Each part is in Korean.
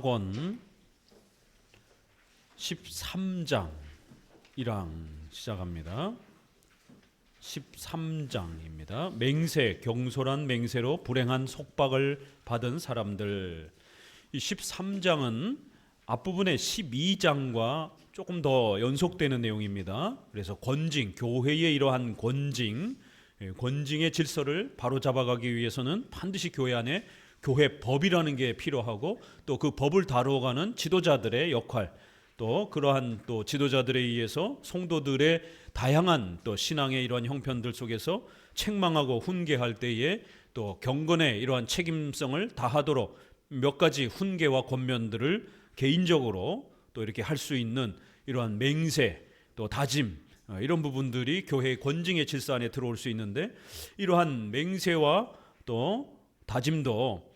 권 13장 1항 시작합니다. 13장입니다. 맹세, 경솔한 맹세로 불행한 속박을 받은 사람들. 이 13장은 앞부분의 12장과 조금 더 연속되는 내용입니다. 그래서 권징, 교회의 이러한 권징의 질서를 바로잡아가기 위해서는 반드시 교회 안에 교회 법이라는 게 필요하고, 또 그 법을 다루어가는 지도자들의 역할, 또 그러한 또 지도자들에 의해서 성도들의 다양한 또 신앙의 이러한 형편들 속에서 책망하고 훈계할 때에 또 경건의 이러한 책임성을 다하도록 몇 가지 훈계와 권면들을 개인적으로 또 이렇게 할 수 있는 이러한 맹세, 또 다짐, 이런 부분들이 교회의 권징의 질서 안에 들어올 수 있는데, 이러한 맹세와 또 다짐도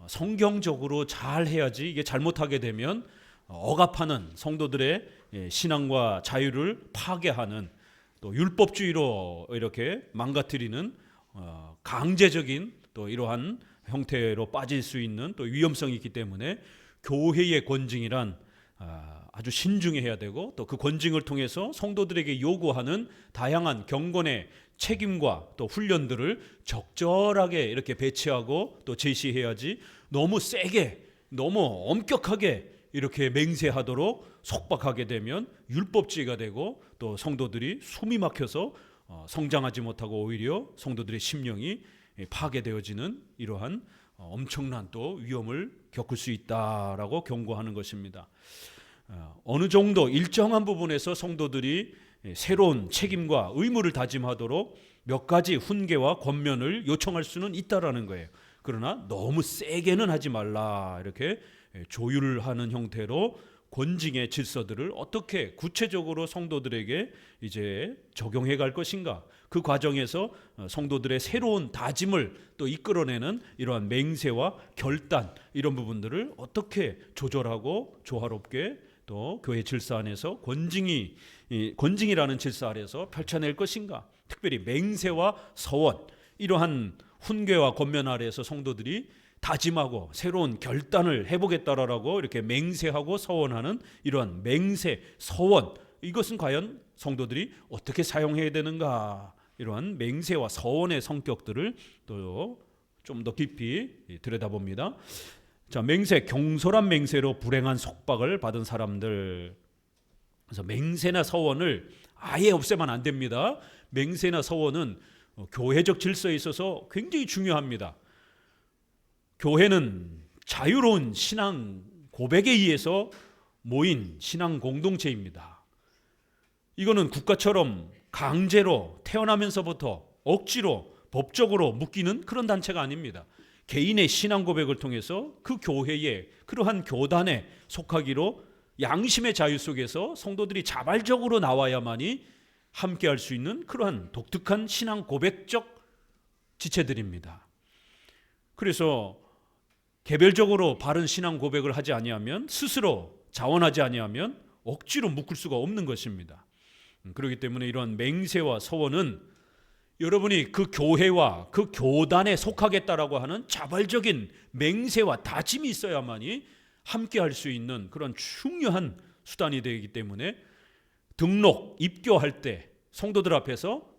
성경적으로 잘 해야지, 이게 잘못하게 되면 억압하는 성도들의 신앙과 자유를 파괴하는, 또 율법주의로 이렇게 망가뜨리는 강제적인 또 이러한 형태로 빠질 수 있는 또 위험성이 있기 때문에 교회의 권징이란 아주 신중히 해야 되고, 또 그 권징을 통해서 성도들에게 요구하는 다양한 경건의 책임과 또 훈련들을 적절하게 이렇게 배치하고 또 제시해야지, 너무 세게, 너무 엄격하게 이렇게 맹세하도록 속박하게 되면 율법주의가 되고, 또 성도들이 숨이 막혀서 성장하지 못하고 오히려 성도들의 심령이 파괴되어지는 이러한 엄청난 또 위험을 겪을 수 있다라고 경고하는 것입니다. 어느 정도 일정한 부분에서 성도들이 새로운 책임과 의무를 다짐하도록 몇 가지 훈계와 권면을 요청할 수는 있다라는 거예요. 그러나 너무 세게는 하지 말라, 이렇게 조율하는 형태로 권징의 질서들을 어떻게 구체적으로 성도들에게 이제 적용해 갈 것인가, 그 과정에서 성도들의 새로운 다짐을 또 이끌어내는 이러한 맹세와 결단, 이런 부분들을 어떻게 조절하고 조화롭게 또 교회 질서 안에서 권징이라는 질서 아래서 펼쳐낼 것인가. 특별히 맹세와 서원, 이러한 훈계와 권면 아래에서 성도들이 다짐하고 새로운 결단을 해보겠다라고 이렇게 맹세하고 서원하는 이러한 맹세, 서원, 이것은 과연 성도들이 어떻게 사용해야 되는가, 이러한 맹세와 서원의 성격들을 또 좀 더 깊이 들여다봅니다. 자, 맹세, 경솔한 맹세로 불행한 속박을 받은 사람들. 그래서 맹세나 서원을 아예 없애면 안 됩니다. 맹세나 서원은 교회적 질서에 있어서 굉장히 중요합니다. 교회는 자유로운 신앙 고백에 의해서 모인 신앙 공동체입니다. 이거는 국가처럼 강제로 태어나면서부터 억지로 법적으로 묶이는 그런 단체가 아닙니다. 개인의 신앙 고백을 통해서 그 교회에, 그러한 교단에 속하기로 양심의 자유 속에서 성도들이 자발적으로 나와야만이 함께할 수 있는 그러한 독특한 신앙 고백적 지체들입니다. 그래서 개별적으로 바른 신앙 고백을 하지 아니하면, 스스로 자원하지 아니하면 억지로 묶을 수가 없는 것입니다. 그렇기 때문에 이러한 맹세와 서원은 여러분이 그 교회와 그 교단에 속하겠다라고 하는 자발적인 맹세와 다짐이 있어야만이 함께할 수 있는 그런 중요한 수단이 되기 때문에, 등록, 입교할 때 성도들 앞에서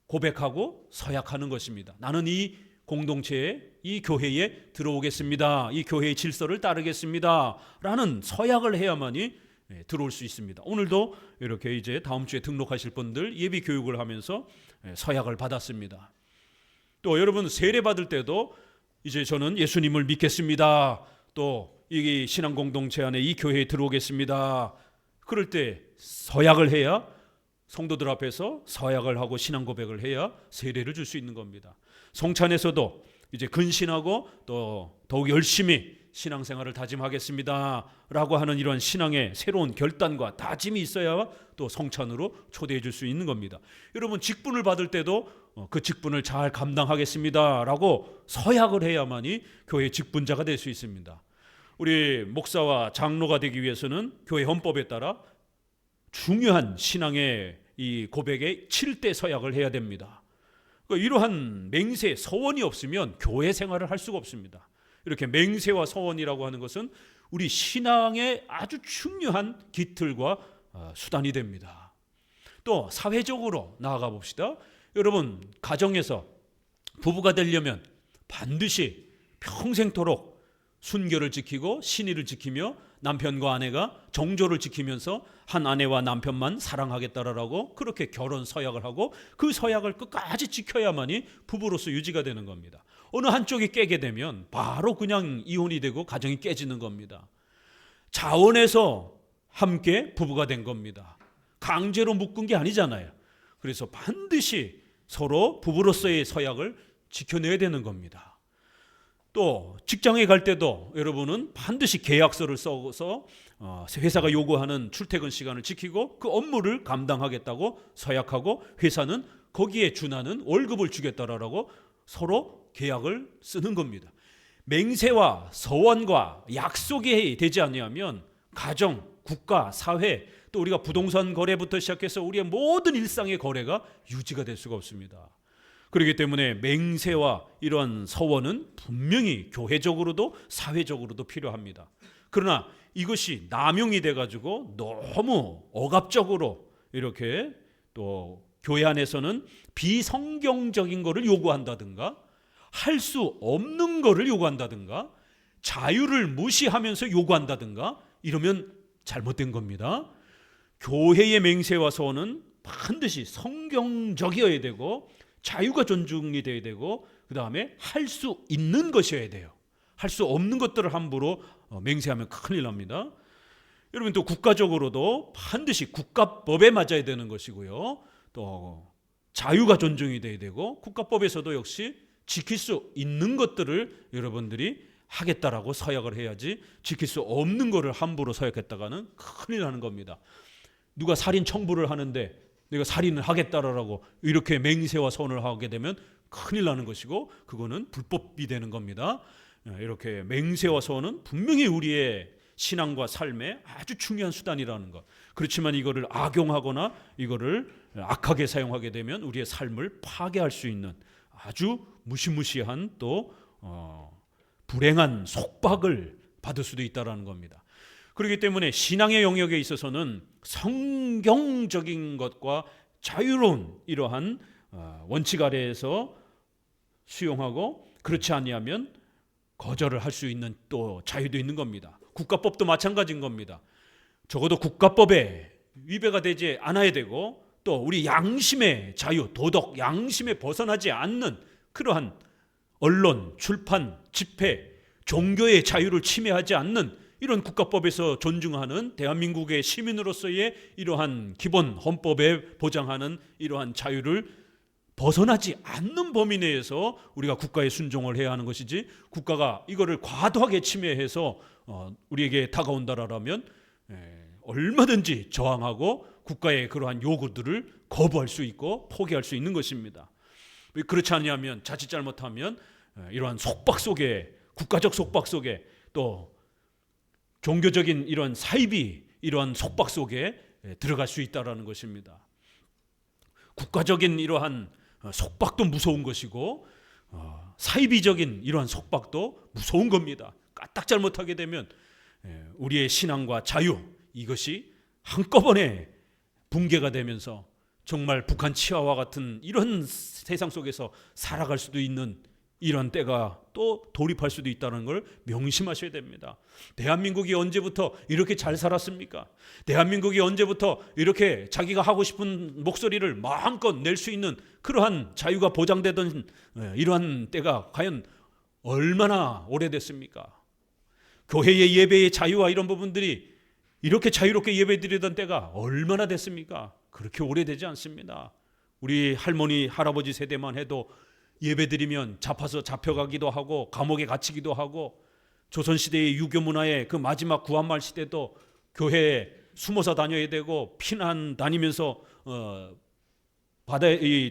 고백하고 서약하는 것입니다. 나는 이 공동체에, 이 교회에 들어오겠습니다, 이 교회의 질서를 따르겠습니다 라는 서약을 해야만이 들어올 수 있습니다. 오늘도 이렇게 이제 다음 주에 등록하실 분들 예비 교육을 하면서 서약을 받았습니다. 또 여러분 세례 받을 때도 이제 저는 예수님을 믿겠습니다, 또 이 신앙 공동체 안에 이 교회에 들어오겠습니다, 그럴 때 서약을 해야, 성도들 앞에서 서약을 하고 신앙 고백을 해야 세례를 줄 수 있는 겁니다. 성찬에서도 이제 근신하고 또 더욱 열심히 신앙생활을 다짐하겠습니다 라고 하는 이러한 신앙의 새로운 결단과 다짐이 있어야 또 성찬으로 초대해 줄 수 있는 겁니다. 여러분 직분을 받을 때도 그 직분을 잘 감당하겠습니다 라고 서약을 해야만이 교회의 직분자가 될 수 있습니다. 우리 목사와 장로가 되기 위해서는 교회 헌법에 따라 중요한 신앙의 이 고백에 7대 서약을 해야 됩니다. 이러한 맹세, 서원이 없으면 교회 생활을 할 수가 없습니다. 이렇게 맹세와 서원이라고 하는 것은 우리 신앙의 아주 중요한 깃틀과 수단이 됩니다. 또 사회적으로 나아가 봅시다. 여러분, 가정에서 부부가 되려면 반드시 평생토록 순결을 지키고 신의를 지키며 남편과 아내가 정조를 지키면서 한 아내와 남편만 사랑하겠다라고 그렇게 결혼 서약을 하고 그 서약을 끝까지 지켜야만이 부부로서 유지가 되는 겁니다. 어느 한쪽이 깨게 되면 바로 그냥 이혼이 되고 가정이 깨지는 겁니다. 자원해서 함께 부부가 된 겁니다. 강제로 묶은 게 아니잖아요. 그래서 반드시 서로 부부로서의 서약을 지켜내야 되는 겁니다. 또 직장에 갈 때도 여러분은 반드시 계약서를 써서 회사가 요구하는 출퇴근 시간을 지키고 그 업무를 감당하겠다고 서약하고 회사는 거기에 준하는 월급을 주겠다라고 서로 계약을 쓰는 겁니다. 맹세와 서원과 약속이 되지 않으면 가정, 국가, 사회 또 우리가 부동산 거래부터 시작해서 우리의 모든 일상의 거래가 유지가 될 수가 없습니다. 그렇기 때문에 맹세와 이러한 서원은 분명히 교회적으로도 사회적으로도 필요합니다. 그러나 이것이 남용이 돼가지고 너무 억압적으로 이렇게 또 교회 안에서는 비성경적인 것을 요구한다든가 할 수 없는 것을 요구한다든가 자유를 무시하면서 요구한다든가 이러면 잘못된 겁니다. 교회의 맹세와 서원은 반드시 성경적이어야 되고 자유가 존중이 돼야 되고 그 다음에 할 수 있는 것이어야 돼요. 할 수 없는 것들을 함부로 맹세하면 큰일 납니다. 여러분 또 국가적으로도 반드시 국가법에 맞아야 되는 것이고요. 또 자유가 존중이 돼야 되고 국가법에서도 역시 지킬 수 있는 것들을 여러분들이 하겠다라고 서약을 해야지 지킬 수 없는 것을 함부로 서약했다가는 큰일 나는 겁니다. 누가 살인 청부를 하는데 내가 살인을 하겠다라고 이렇게 맹세와 서원을 하게 되면 큰일 나는 것이고 그거는 불법이 되는 겁니다. 이렇게 맹세와 서원은 분명히 우리의 신앙과 삶에 아주 중요한 수단이라는 것. 그렇지만 이거를 악용하거나 이거를 악하게 사용하게 되면 우리의 삶을 파괴할 수 있는 아주 무시무시한 또 불행한 속박을 받을 수도 있다는 겁니다. 그렇기 때문에 신앙의 영역에 있어서는 성경적인 것과 자유로운 이러한 원칙 아래에서 수용하고 그렇지 아니하면 거절을 할 수 있는 또 자유도 있는 겁니다. 국가법도 마찬가지인 겁니다. 적어도 국가법에 위배가 되지 않아야 되고 또 우리 양심의 자유, 도덕, 양심에 벗어나지 않는 그러한 언론, 출판, 집회, 종교의 자유를 침해하지 않는 이런 국가법에서 존중하는 대한민국의 시민으로서의 이러한 기본 헌법에 보장하는 이러한 자유를 벗어나지 않는 범위 내에서 우리가 국가에 순종을 해야 하는 것이지 국가가 이거를 과도하게 침해해서 우리에게 다가온다라면 얼마든지 저항하고 국가의 그러한 요구들을 거부할 수 있고 포기할 수 있는 것입니다. 그렇지 않으면 자칫 잘못하면 이러한 속박 속에 국가적 속박 속에 또 종교적인 이런 사입이 이러한 속박 속에 들어갈 수 있다라는 것입니다. 국가적인 이러한 속박도 무서운 것이고 사이비적인 이러한 속박도 무서운 겁니다. 까딱 잘못하게 되면 우리의 신앙과 자유 이것이 한꺼번에 붕괴가 되면서 정말 북한 치아와 같은 이런 세상 속에서 살아갈 수도 있는 이런 때가 또 돌입할 수도 있다는 걸 명심하셔야 됩니다. 대한민국이 언제부터 이렇게 잘 살았습니까? 대한민국이 언제부터 이렇게 자기가 하고 싶은 목소리를 마음껏 낼 수 있는 그러한 자유가 보장되던 이러한 때가 과연 얼마나 오래됐습니까? 교회의 예배의 자유와 이런 부분들이 이렇게 자유롭게 예배드리던 때가 얼마나 됐습니까? 그렇게 오래되지 않습니다. 우리 할머니, 할아버지 세대만 해도 예배드리면 잡혀가기도 하고 감옥에 갇히기도 하고 조선시대의 유교 문화의 그 마지막 구한말 시대도 교회에 숨어서 다녀야 되고 피난 다니면서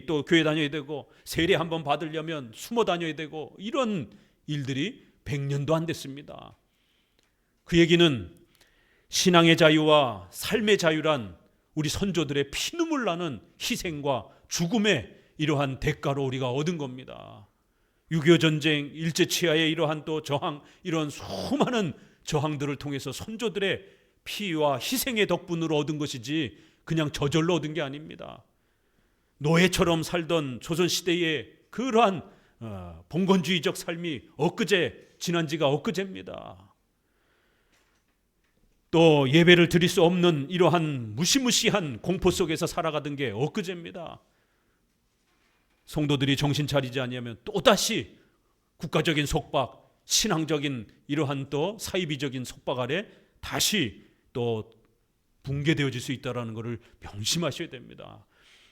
또 교회 다녀야 되고 세례 한번 받으려면 숨어 다녀야 되고 이런 일들이 100년도 안 됐습니다. 그 얘기는 신앙의 자유와 삶의 자유란 우리 선조들의 피눈물 나는 희생과 죽음의 이러한 대가로 우리가 얻은 겁니다. 6.25 전쟁, 일제치하의 이러한 또 저항, 이런 수많은 저항들을 통해서 선조들의 피와 희생의 덕분으로 얻은 것이지 그냥 저절로 얻은 게 아닙니다. 노예처럼 살던 조선시대의 그러한 봉건주의적 삶이 지난 지가 엊그제입니다. 또 예배를 드릴 수 없는 이러한 무시무시한 공포 속에서 살아가던 게 엊그제입니다. 성도들이 정신 차리지 않으면 또다시 국가적인 속박, 신앙적인 이러한 또 사이비적인 속박 아래 다시 또 붕괴되어질 수 있다는 것을 명심하셔야 됩니다.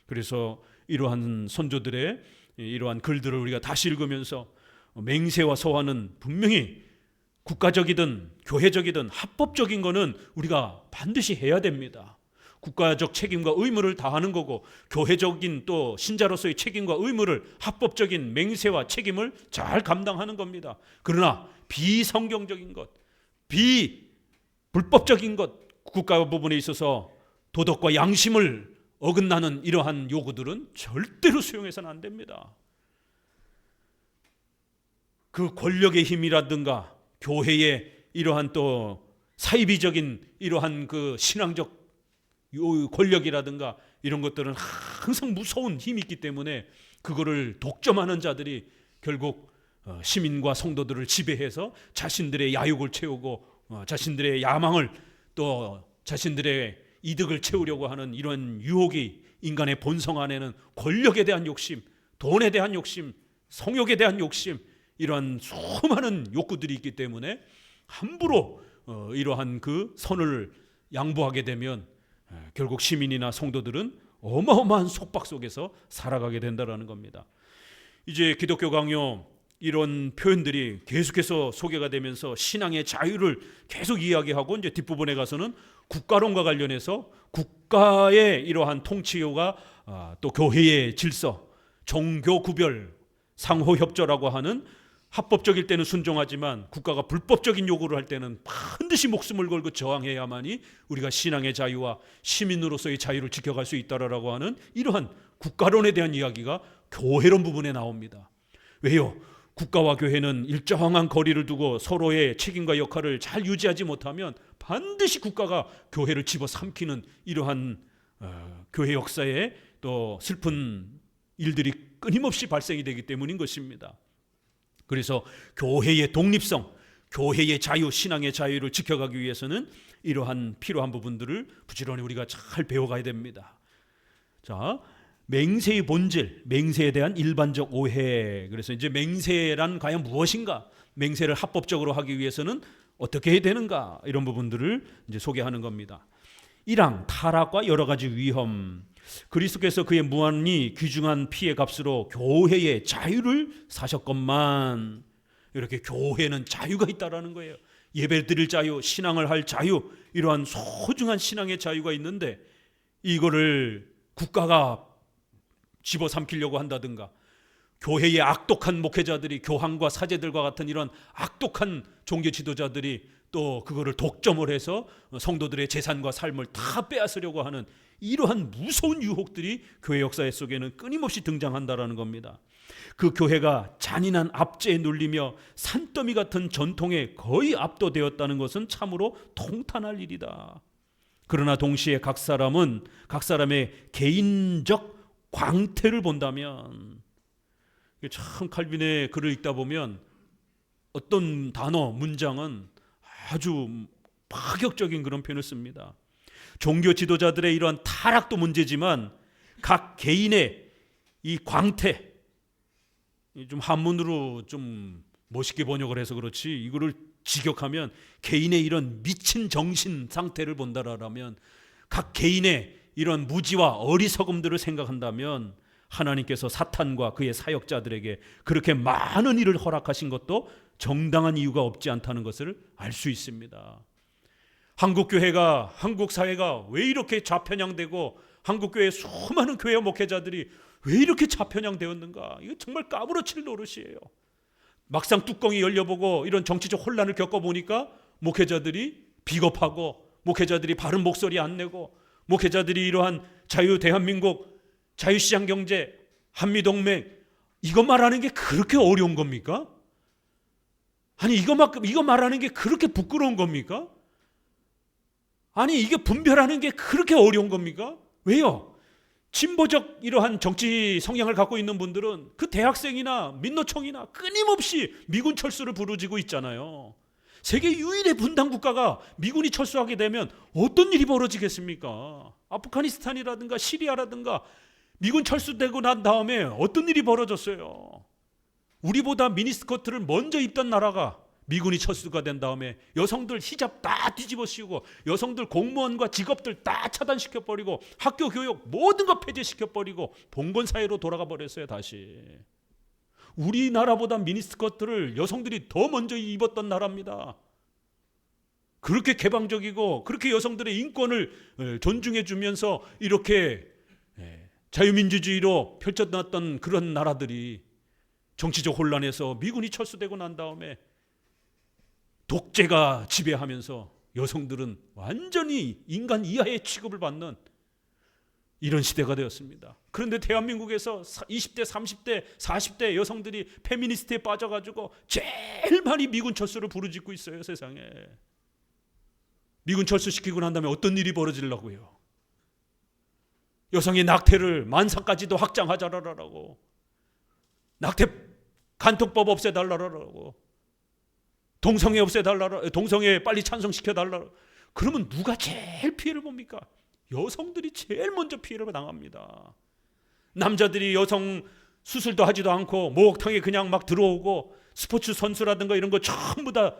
그래서 이러한 선조들의 이러한 글들을 우리가 다시 읽으면서 맹세와 서화는 분명히 국가적이든 교회적이든 합법적인 거는 우리가 반드시 해야 됩니다. 국가적 책임과 의무를 다하는 거고, 교회적인 또 신자로서의 책임과 의무를, 합법적인 맹세와 책임을 잘 감당하는 겁니다. 그러나 비성경적인 것, 불법적인 것, 국가 부분에 있어서 도덕과 양심을 어긋나는 이러한 요구들은 절대로 수용해서는 안 됩니다. 그 권력의 힘이라든가 교회의 이러한 또 사이비적인 이러한 그 신앙적 권력이라든가 이런 것들은 항상 무서운 힘이 있기 때문에 그거를 독점하는 자들이 결국 시민과 성도들을 지배해서 자신들의 야욕을 채우고 자신들의 야망을 또 자신들의 이득을 채우려고 하는 이런 유혹이 인간의 본성 안에는 권력에 대한 욕심, 돈에 대한 욕심, 성욕에 대한 욕심, 이러한 수많은 욕구들이 있기 때문에 함부로 이러한 그 선을 양보하게 되면 결국 시민이나 성도들은 어마어마한 속박 속에서 살아가게 된다는 겁니다. 이제 기독교 강요 이런 표현들이 계속해서 소개가 되면서 신앙의 자유를 계속 이야기하고, 이제 뒷부분에 가서는 국가론과 관련해서 국가의 이러한 통치요가 또 교회의 질서, 종교 구별, 상호협조라고 하는 합법적일 때는 순종하지만 국가가 불법적인 요구를 할 때는 반드시 목숨을 걸고 저항해야만이 우리가 신앙의 자유와 시민으로서의 자유를 지켜갈 수 있다라고 하는 이러한 국가론에 대한 이야기가 교회론 부분에 나옵니다. 왜요? 국가와 교회는 일정한 거리를 두고 서로의 책임과 역할을 잘 유지하지 못하면 반드시 국가가 교회를 집어삼키는 이러한 교회 역사에 또 슬픈 일들이 끊임없이 발생이 되기 때문인 것입니다. 그래서 교회의 독립성, 교회의 자유, 신앙의 자유를 지켜가기 위해서는 이러한 필요한 부분들을 부지런히 우리가 잘 배워가야 됩니다. 자, 맹세의 본질, 맹세에 대한 일반적 오해. 그래서 이제 맹세란 과연 무엇인가? 맹세를 합법적으로 하기 위해서는 어떻게 해야 되는가? 이런 부분들을 이제 소개하는 겁니다. 1항, 타락과 여러 가지 위험. 그리스도께서 그의 무한히 귀중한 피의 값으로 교회의 자유를 사셨건만, 이렇게 교회는 자유가 있다라는 거예요. 예배 드릴 자유, 신앙을 할 자유, 이러한 소중한 신앙의 자유가 있는데 이거를 국가가 집어삼키려고 한다든가, 교회의 악독한 목회자들이, 교황과 사제들과 같은 이런 악독한 종교 지도자들이 또 그거를 독점을 해서 성도들의 재산과 삶을 다 빼앗으려고 하는 이러한 무서운 유혹들이 교회 역사 속에는 끊임없이 등장한다라는 겁니다. 그 교회가 잔인한 압제에 눌리며 산더미 같은 전통에 거의 압도되었다는 것은 참으로 통탄할 일이다. 그러나 동시에 각 사람의 개인적 광태를 본다면, 참 칼빈의 글을 읽다 보면 어떤 단어, 문장은 아주 파격적인 그런 표현을 씁니다. 종교 지도자들의 이러한 타락도 문제지만 각 개인의 이 광태, 좀 한문으로 좀 멋있게 번역을 해서 그렇지, 이거를 직역하면 개인의 이런 미친 정신 상태를 본다라면, 각 개인의 이런 무지와 어리석음들을 생각한다면 하나님께서 사탄과 그의 사역자들에게 그렇게 많은 일을 허락하신 것도 정당한 이유가 없지 않다는 것을 알 수 있습니다. 한국 교회가, 한국 사회가 왜 이렇게 좌편향되고 한국 교회의 수많은 교회 목회자들이 왜 이렇게 좌편향되었는가? 이거 정말 까무러칠 노릇이에요. 막상 뚜껑이 열려보고 이런 정치적 혼란을 겪어보니까 목회자들이 비겁하고, 목회자들이 바른 목소리 안 내고, 목회자들이 이러한 자유 대한민국, 자유시장 경제, 한미동맹, 이것 말하는 게 그렇게 어려운 겁니까? 아니 이거 말하는 게 그렇게 부끄러운 겁니까? 아니 이게 분별하는 게 그렇게 어려운 겁니까? 왜요? 진보적 이러한 정치 성향을 갖고 있는 분들은 그 대학생이나 민노총이나 끊임없이 미군 철수를 부르짖고 있잖아요. 세계 유일의 분단 국가가 미군이 철수하게 되면 어떤 일이 벌어지겠습니까? 아프가니스탄이라든가 시리아라든가 미군 철수되고 난 다음에 어떤 일이 벌어졌어요? 우리보다 미니스커트를 먼저 입던 나라가 미군이 철수가 된 다음에 여성들 히잡 다 뒤집어 씌우고 여성들 공무원과 직업들 다 차단시켜버리고 학교 교육 모든 거 폐지시켜버리고 봉건사회로 돌아가 버렸어요. 다시 우리나라보다 미니스커트를 여성들이 더 먼저 입었던 나라입니다. 그렇게 개방적이고 그렇게 여성들의 인권을 존중해 주면서 이렇게 자유민주주의로 펼쳐놨던 그런 나라들이 정치적 혼란에서 미군이 철수되고 난 다음에 독재가 지배하면서 여성들은 완전히 인간 이하의 취급을 받는 이런 시대가 되었습니다. 그런데 대한민국에서 20대, 30대, 40대 여성들이 페미니스트에 빠져가지고 제일 많이 미군 철수를 부르짖고 있어요. 세상에. 미군 철수시키고 난 다음에 어떤 일이 벌어지려고요? 여성의 낙태를 만사까지도 확장하자라고, 낙태 간통법 없애달라고, 동성애 없애달라고, 동성애 빨리 찬성시켜달라고. 그러면 누가 제일 피해를 봅니까? 여성들이 제일 먼저 피해를 당합니다. 남자들이 여성 수술도 하지도 않고 목욕탕에 그냥 막 들어오고 스포츠 선수라든가 이런 거 전부 다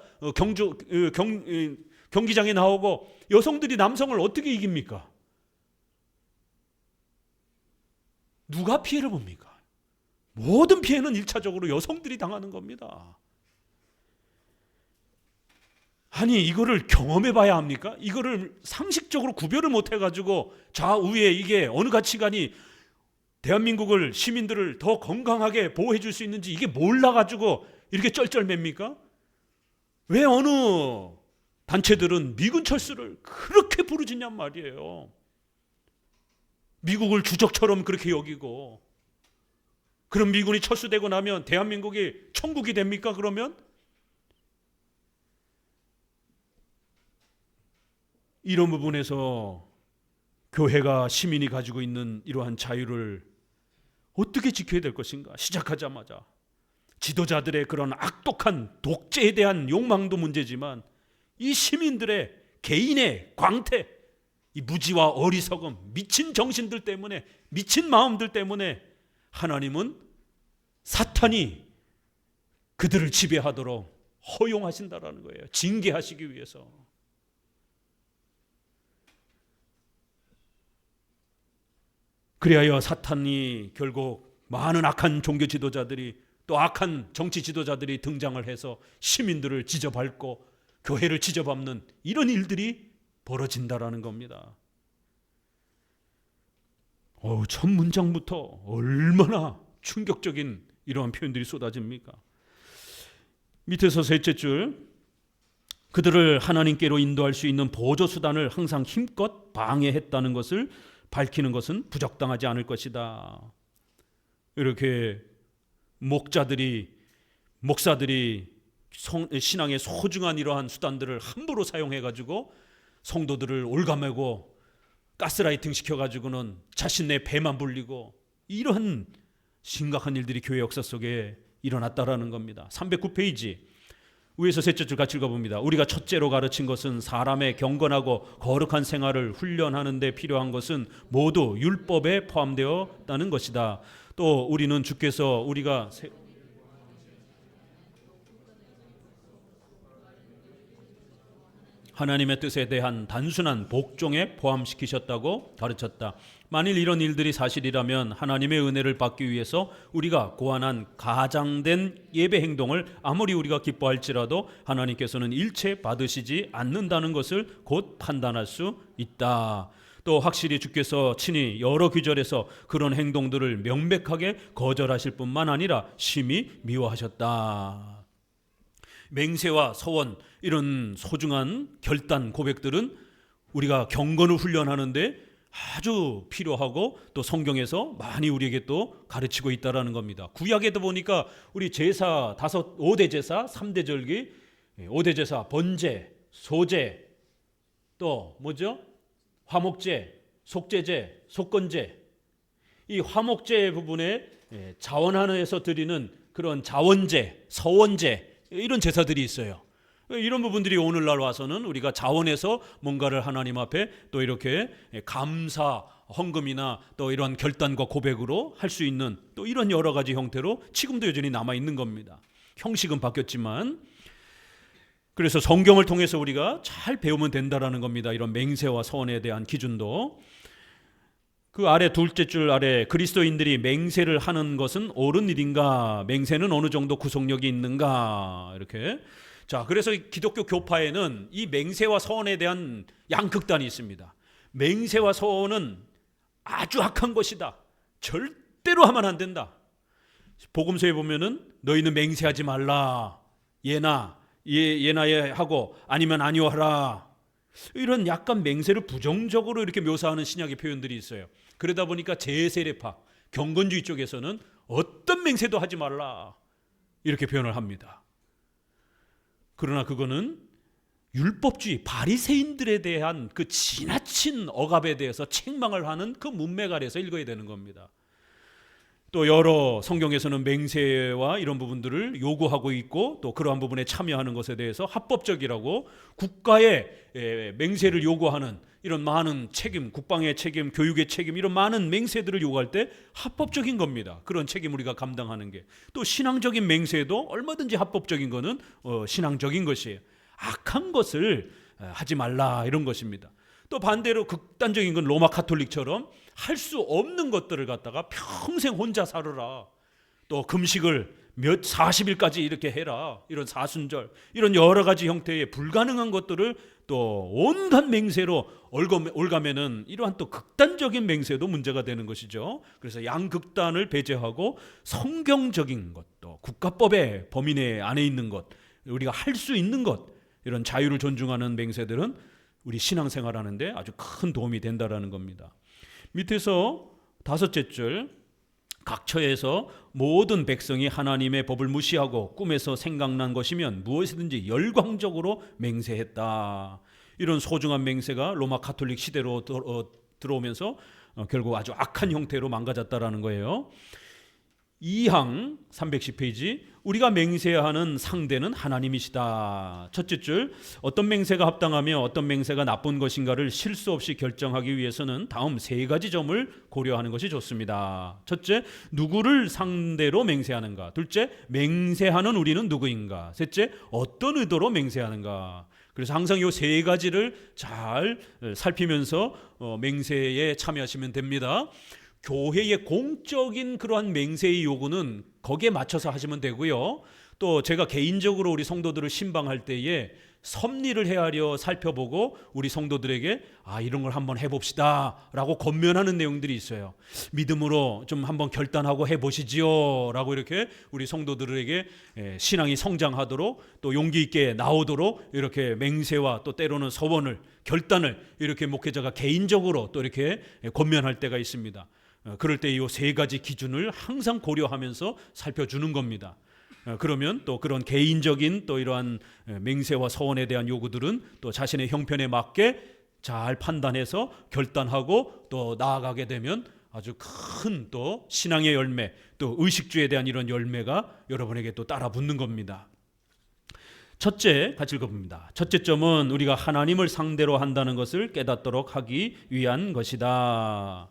경기장에 나오고 여성들이 남성을 어떻게 이깁니까? 누가 피해를 봅니까? 모든 피해는 1차적으로 여성들이 당하는 겁니다. 아니 이거를 경험해 봐야 합니까? 이거를 상식적으로 구별을 못 해가지고 좌우에 이게 어느 가치관이 대한민국을 시민들을 더 건강하게 보호해 줄 수 있는지 이게 몰라가지고 이렇게 쩔쩔맵니까? 왜 어느 단체들은 미군 철수를 그렇게 부르짖냔 말이에요. 미국을 주적처럼 그렇게 여기고, 그럼 미군이 철수되고 나면 대한민국이 천국이 됩니까? 그러면 이런 부분에서 교회가 시민이 가지고 있는 이러한 자유를 어떻게 지켜야 될 것인가? 시작하자마자 지도자들의 그런 악독한 독재에 대한 욕망도 문제지만 이 시민들의 개인의 광태, 이 무지와 어리석음, 미친 정신들 때문에, 미친 마음들 때문에 하나님은 사탄이 그들을 지배하도록 허용하신다라는 거예요. 징계하시기 위해서. 그리하여 사탄이 결국 많은 악한 종교 지도자들이 또 악한 정치 지도자들이 등장을 해서 시민들을 지저밟고 교회를 지저밟는 이런 일들이 벌어진다라는 겁니다. 첫 문장부터 얼마나 충격적인 이러한 표현들이 쏟아집니까? 밑에서 셋째 줄, 그들을 하나님께로 인도할 수 있는 보조 수단을 항상 힘껏 방해했다는 것을 밝히는 것은 부적당하지 않을 것이다. 이렇게 목사들이 신앙의 소중한 이러한 수단들을 함부로 사용해가지고 성도들을 올가매고 가스라이팅 시켜가지고는 자신의 배만 불리고 이러한 심각한 일들이 교회 역사 속에 일어났다라는 겁니다. 309페이지 위에서 셋째 줄 같이 읽어봅니다. 우리가 첫째로 가르친 것은 사람의 경건하고 거룩한 생활을 훈련하는 데 필요한 것은 모두 율법에 포함되었다는 것이다. 또 우리는 주께서 우리가 하나님의 뜻에 대한 단순한 복종에 포함시키셨다고 가르쳤다. 만일 이런 일들이 사실이라면 하나님의 은혜를 받기 위해서 우리가 고안한 가장된 예배 행동을 아무리 우리가 기뻐할지라도 하나님께서는 일체 받으시지 않는다는 것을 곧 판단할 수 있다. 또 확실히 주께서 친히 여러 규절에서 그런 행동들을 명백하게 거절하실 뿐만 아니라 심히 미워하셨다. 맹세와 서원, 이런 소중한 결단 고백들은 우리가 경건을 훈련하는데 아주 필요하고 또 성경에서 많이 우리에게 또 가르치고 있다라는 겁니다. 구약에도 보니까 우리 제사 5대 제사, 3대 절기, 오대제사, 번제, 소제, 또 뭐죠? 화목제, 속제제, 속건제. 이 화목제 부분에 자원하에서 드리는 그런 자원제, 서원제 이런 제사들이 있어요. 이런 부분들이 오늘날 와서는 우리가 자원해서 뭔가를 하나님 앞에 또 이렇게 감사, 헌금이나 또 이런 결단과 고백으로 할 수 있는 또 이런 여러 가지 형태로 지금도 여전히 남아 있는 겁니다. 형식은 바뀌었지만, 그래서 성경을 통해서 우리가 잘 배우면 된다라는 겁니다. 이런 맹세와 서원에 대한 기준도. 그 아래 둘째 줄 아래 그리스도인들이 맹세를 하는 것은 옳은 일인가? 맹세는 어느 정도 구속력이 있는가? 이렇게. 자, 그래서 기독교 교파에는 이 맹세와 서원에 대한 양극단이 있습니다. 맹세와 서원은 아주 악한 것이다. 절대로 하면 안 된다. 복음서에 보면은 너희는 맹세하지 말라. 예나 예 하고 아니면 아니요 하라. 이런 약간 맹세를 부정적으로 이렇게 묘사하는 신약의 표현들이 있어요. 그러다 보니까 제세례파, 경건주의 쪽에서는 어떤 맹세도 하지 말라 이렇게 표현을 합니다. 그러나 그거는 율법주의 바리새인들에 대한 그 지나친 억압에 대해서 책망을 하는 그 문맥 아래서 읽어야 되는 겁니다. 또 여러 성경에서는 맹세와 이런 부분들을 요구하고 있고 또 그러한 부분에 참여하는 것에 대해서 합법적이라고 국가의 맹세를 요구하는 이런 많은 책임, 국방의 책임, 교육의 책임 이런 많은 맹세들을 요구할 때 합법적인 겁니다. 그런 책임 우리가 감당하는 게. 또 신앙적인 맹세도 얼마든지 합법적인 거는 신앙적인 것이에요. 악한 것을 하지 말라 이런 것입니다. 또 반대로 극단적인 건 로마 카톨릭처럼 할 수 없는 것들을 갖다가 평생 혼자 살아라. 또 금식을 40일까지 이렇게 해라. 이런 사순절, 이런 여러 가지 형태의 불가능한 것들을 또 온갖 맹세로 올가면은 이러한 또 극단적인 맹세도 문제가 되는 것이죠. 그래서 양극단을 배제하고 성경적인 것도 국가법의 범위 내 안에 있는 것, 우리가 할 수 있는 것, 이런 자유를 존중하는 맹세들은 우리 신앙생활하는데 아주 큰 도움이 된다라는 겁니다. 밑에서 다섯째 줄, 각처에서 모든 백성이 하나님의 법을 무시하고 꿈에서 생각난 것이면 무엇이든지 열광적으로 맹세했다. 이런 소중한 맹세가 로마 카톨릭 시대로 들어오면서 결국 아주 악한 형태로 망가졌다라는 거예요. 2항 310페이지, 우리가 맹세하는 상대는 하나님이시다. 첫째 줄, 어떤 맹세가 합당하며 어떤 맹세가 나쁜 것인가를 실수 없이 결정하기 위해서는 다음 세 가지 점을 고려하는 것이 좋습니다. 첫째, 누구를 상대로 맹세하는가. 둘째, 맹세하는 우리는 누구인가. 셋째, 어떤 의도로 맹세하는가. 그래서 항상 이 세 가지를 잘 살피면서 맹세에 참여하시면 됩니다. 교회의 공적인 그러한 맹세의 요구는 거기에 맞춰서 하시면 되고요. 또 제가 개인적으로 우리 성도들을 신방할 때에 섭리를 헤아려 살펴보고 우리 성도들에게 이런 걸 한번 해봅시다 라고 권면하는 내용들이 있어요. 믿음으로 좀 한번 결단하고 해보시지요 라고 이렇게 우리 성도들에게 신앙이 성장하도록 또 용기 있게 나오도록 이렇게 맹세와 또 때로는 서원을, 결단을 이렇게 목회자가 개인적으로 또 이렇게 권면할 때가 있습니다. 그럴 때 이 세 가지 기준을 항상 고려하면서 살펴주는 겁니다. 그러면 또 그런 개인적인 또 이러한 맹세와 서원에 대한 요구들은 또 자신의 형편에 맞게 잘 판단해서 결단하고 또 나아가게 되면 아주 큰 또 신앙의 열매, 또 의식주에 대한 이런 열매가 여러분에게 또 따라 붙는 겁니다. 첫째, 같이 읽어봅니다. 첫째 점은 우리가 하나님을 상대로 한다는 것을 깨닫도록 하기 위한 것이다.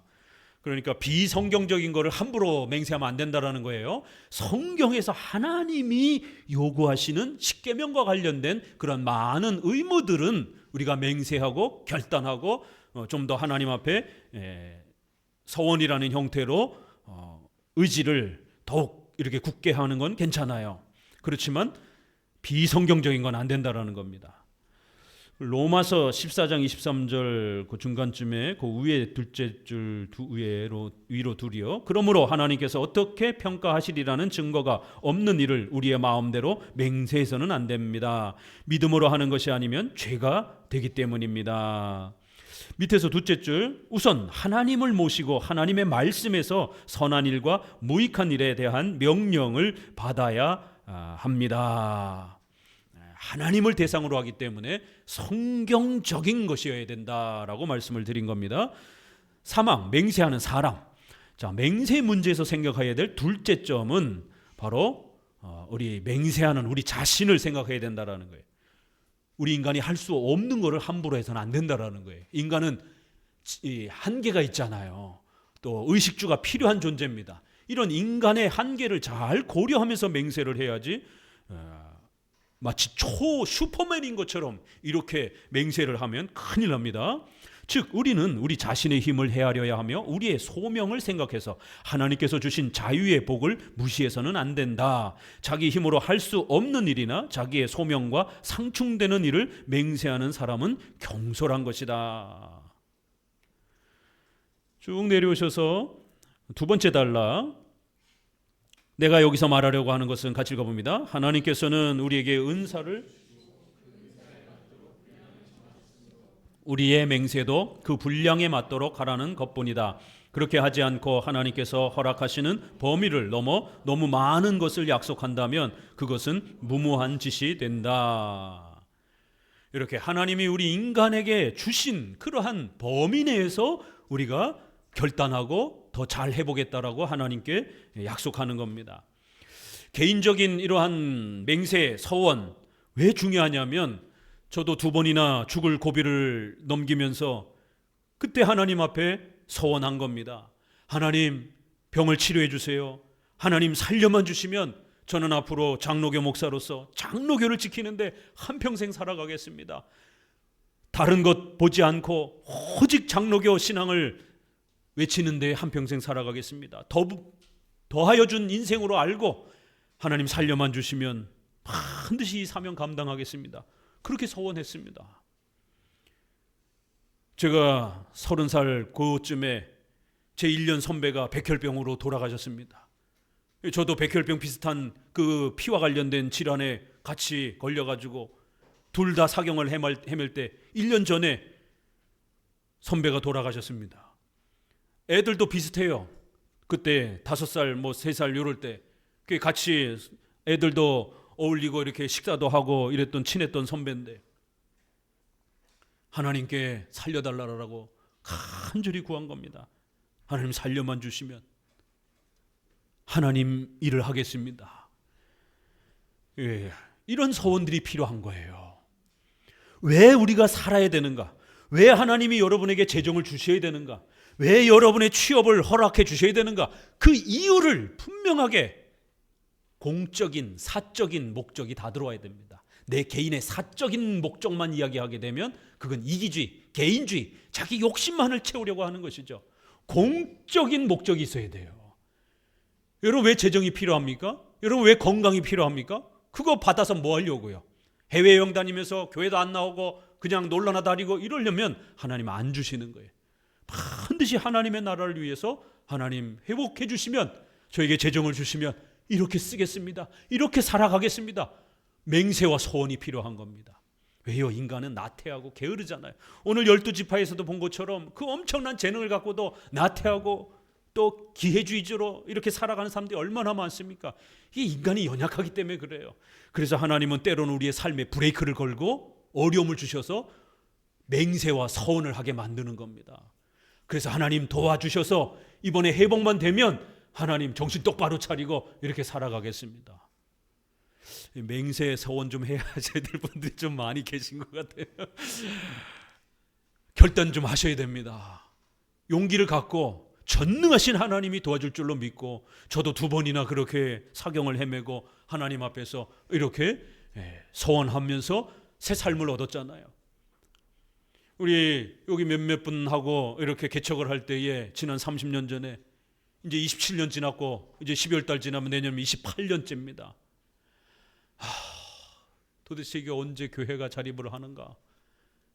그러니까 비성경적인 거를 함부로 맹세하면 안 된다라는 거예요. 성경에서 하나님이 요구하시는 십계명과 관련된 그런 많은 의무들은 우리가 맹세하고 결단하고 좀 더 하나님 앞에 서원이라는 형태로 의지를 더욱 이렇게 굳게 하는 건 괜찮아요. 그렇지만 비성경적인 건 안 된다라는 겁니다. 로마서 14장 23절 그 중간쯤에 그 위에 둘째 줄 위로 둘이요. 그러므로 하나님께서 어떻게 평가하시리라는 증거가 없는 일을 우리의 마음대로 맹세해서는 안 됩니다. 믿음으로 하는 것이 아니면 죄가 되기 때문입니다. 밑에서 둘째 줄, 우선 하나님을 모시고 하나님의 말씀에서 선한 일과 무익한 일에 대한 명령을 받아야 합니다. 하나님을 대상으로 하기 때문에 성경적인 것이어야 된다라고 말씀을 드린 겁니다. 사망, 맹세하는 사람. 자, 맹세 문제에서 생각해야 될 둘째 점은 바로 우리 맹세하는 우리 자신을 생각해야 된다라는 거예요. 우리 인간이 할 수 없는 것을 함부로 해서는 안 된다라는 거예요. 인간은 한계가 있잖아요. 또 의식주가 필요한 존재입니다. 이런 인간의 한계를 잘 고려하면서 맹세를 해야지 마치 슈퍼맨인 것처럼 이렇게 맹세를 하면 큰일 납니다. 즉 우리는 우리 자신의 힘을 헤아려야 하며 우리의 소명을 생각해서 하나님께서 주신 자유의 복을 무시해서는 안 된다. 자기 힘으로 할 수 없는 일이나 자기의 소명과 상충되는 일을 맹세하는 사람은 경솔한 것이다. 쭉 내려오셔서 두 번째 단락, 내가 여기서 말하려고 하는 것은 같이 읽어봅니다. 하나님께서는 우리에게 은사를, 우리의 맹세도 그 분량에 맞도록 하라는 것뿐이다. 그렇게 하지 않고 하나님께서 허락하시는 범위를 넘어 너무 많은 것을 약속한다면 그것은 무모한 짓이 된다. 이렇게 하나님이 우리 인간에게 주신 그러한 범위 내에서 우리가 결단하고 더 잘 해보겠다라고 하나님께 약속하는 겁니다. 개인적인 이러한 맹세, 서원 왜 중요하냐면 저도 2번이나 죽을 고비를 넘기면서 그때 하나님 앞에 서원한 겁니다. 하나님, 병을 치료해 주세요. 하나님, 살려만 주시면 저는 앞으로 장로교 목사로서 장로교를 지키는데 한평생 살아가겠습니다. 다른 것 보지 않고 오직 장로교 신앙을 외치는데 한평생 살아가겠습니다. 더하여 준 인생으로 알고 하나님 살려만 주시면 반드시 이 사명 감당하겠습니다. 그렇게 서원했습니다. 제가 30살 그쯤에 제 1년 선배가 백혈병으로 돌아가셨습니다. 저도 백혈병 비슷한 그 피와 관련된 질환에 같이 걸려가지고 둘 다 사경을 헤맬 때 1년 전에 선배가 돌아가셨습니다. 애들도 비슷해요. 그때 5살, 3살 이럴 때 같이 애들도 어울리고 이렇게 식사도 하고 이랬던 친했던 선배인데 하나님께 살려달라고 간절히 구한 겁니다. 하나님 살려만 주시면 하나님 일을 하겠습니다. 예, 이런 서원들이 필요한 거예요. 왜 우리가 살아야 되는가? 왜 하나님이 여러분에게 재정을 주셔야 되는가? 왜 여러분의 취업을 허락해 주셔야 되는가? 그 이유를 분명하게 공적인 사적인 목적이 다 들어와야 됩니다. 내 개인의 사적인 목적만 이야기하게 되면 그건 이기주의, 개인주의, 자기 욕심만을 채우려고 하는 것이죠. 공적인 목적이 있어야 돼요. 여러분 왜 재정이 필요합니까? 여러분 왜 건강이 필요합니까? 그거 받아서 뭐 하려고요? 해외여행 다니면서 교회도 안 나오고 그냥 놀러나 다니고 이러려면 하나님 안 주시는 거예요. 반드시 하나님의 나라를 위해서 하나님 회복해 주시면, 저에게 재정을 주시면 이렇게 쓰겠습니다. 이렇게 살아가겠습니다. 맹세와 소원이 필요한 겁니다. 왜요? 인간은 나태하고 게으르잖아요. 오늘 12지파에서도 본 것처럼 그 엄청난 재능을 갖고도 나태하고 또 기회주의적으로 이렇게 살아가는 사람들이 얼마나 많습니까? 이게 인간이 연약하기 때문에 그래요. 그래서 하나님은 때로는 우리의 삶에 브레이크를 걸고 어려움을 주셔서 맹세와 서원을 하게 만드는 겁니다. 그래서 하나님 도와주셔서 이번에 회복만 되면 하나님 정신 똑바로 차리고 이렇게 살아가겠습니다. 맹세 서원 좀 해야 될 분들이 좀 많이 계신 것 같아요. 결단 좀 하셔야 됩니다. 용기를 갖고 전능하신 하나님이 도와줄 줄로 믿고, 저도 2번이나 그렇게 사경을 헤매고 하나님 앞에서 이렇게 서원하면서 새 삶을 얻었잖아요. 우리 여기 몇몇 분하고 이렇게 개척을 할 때에 지난 30년 전에 이제 27년 지났고 이제 12월 달 지나면 내년이면 28년째입니다. 도대체 이게 언제 교회가 자립을 하는가?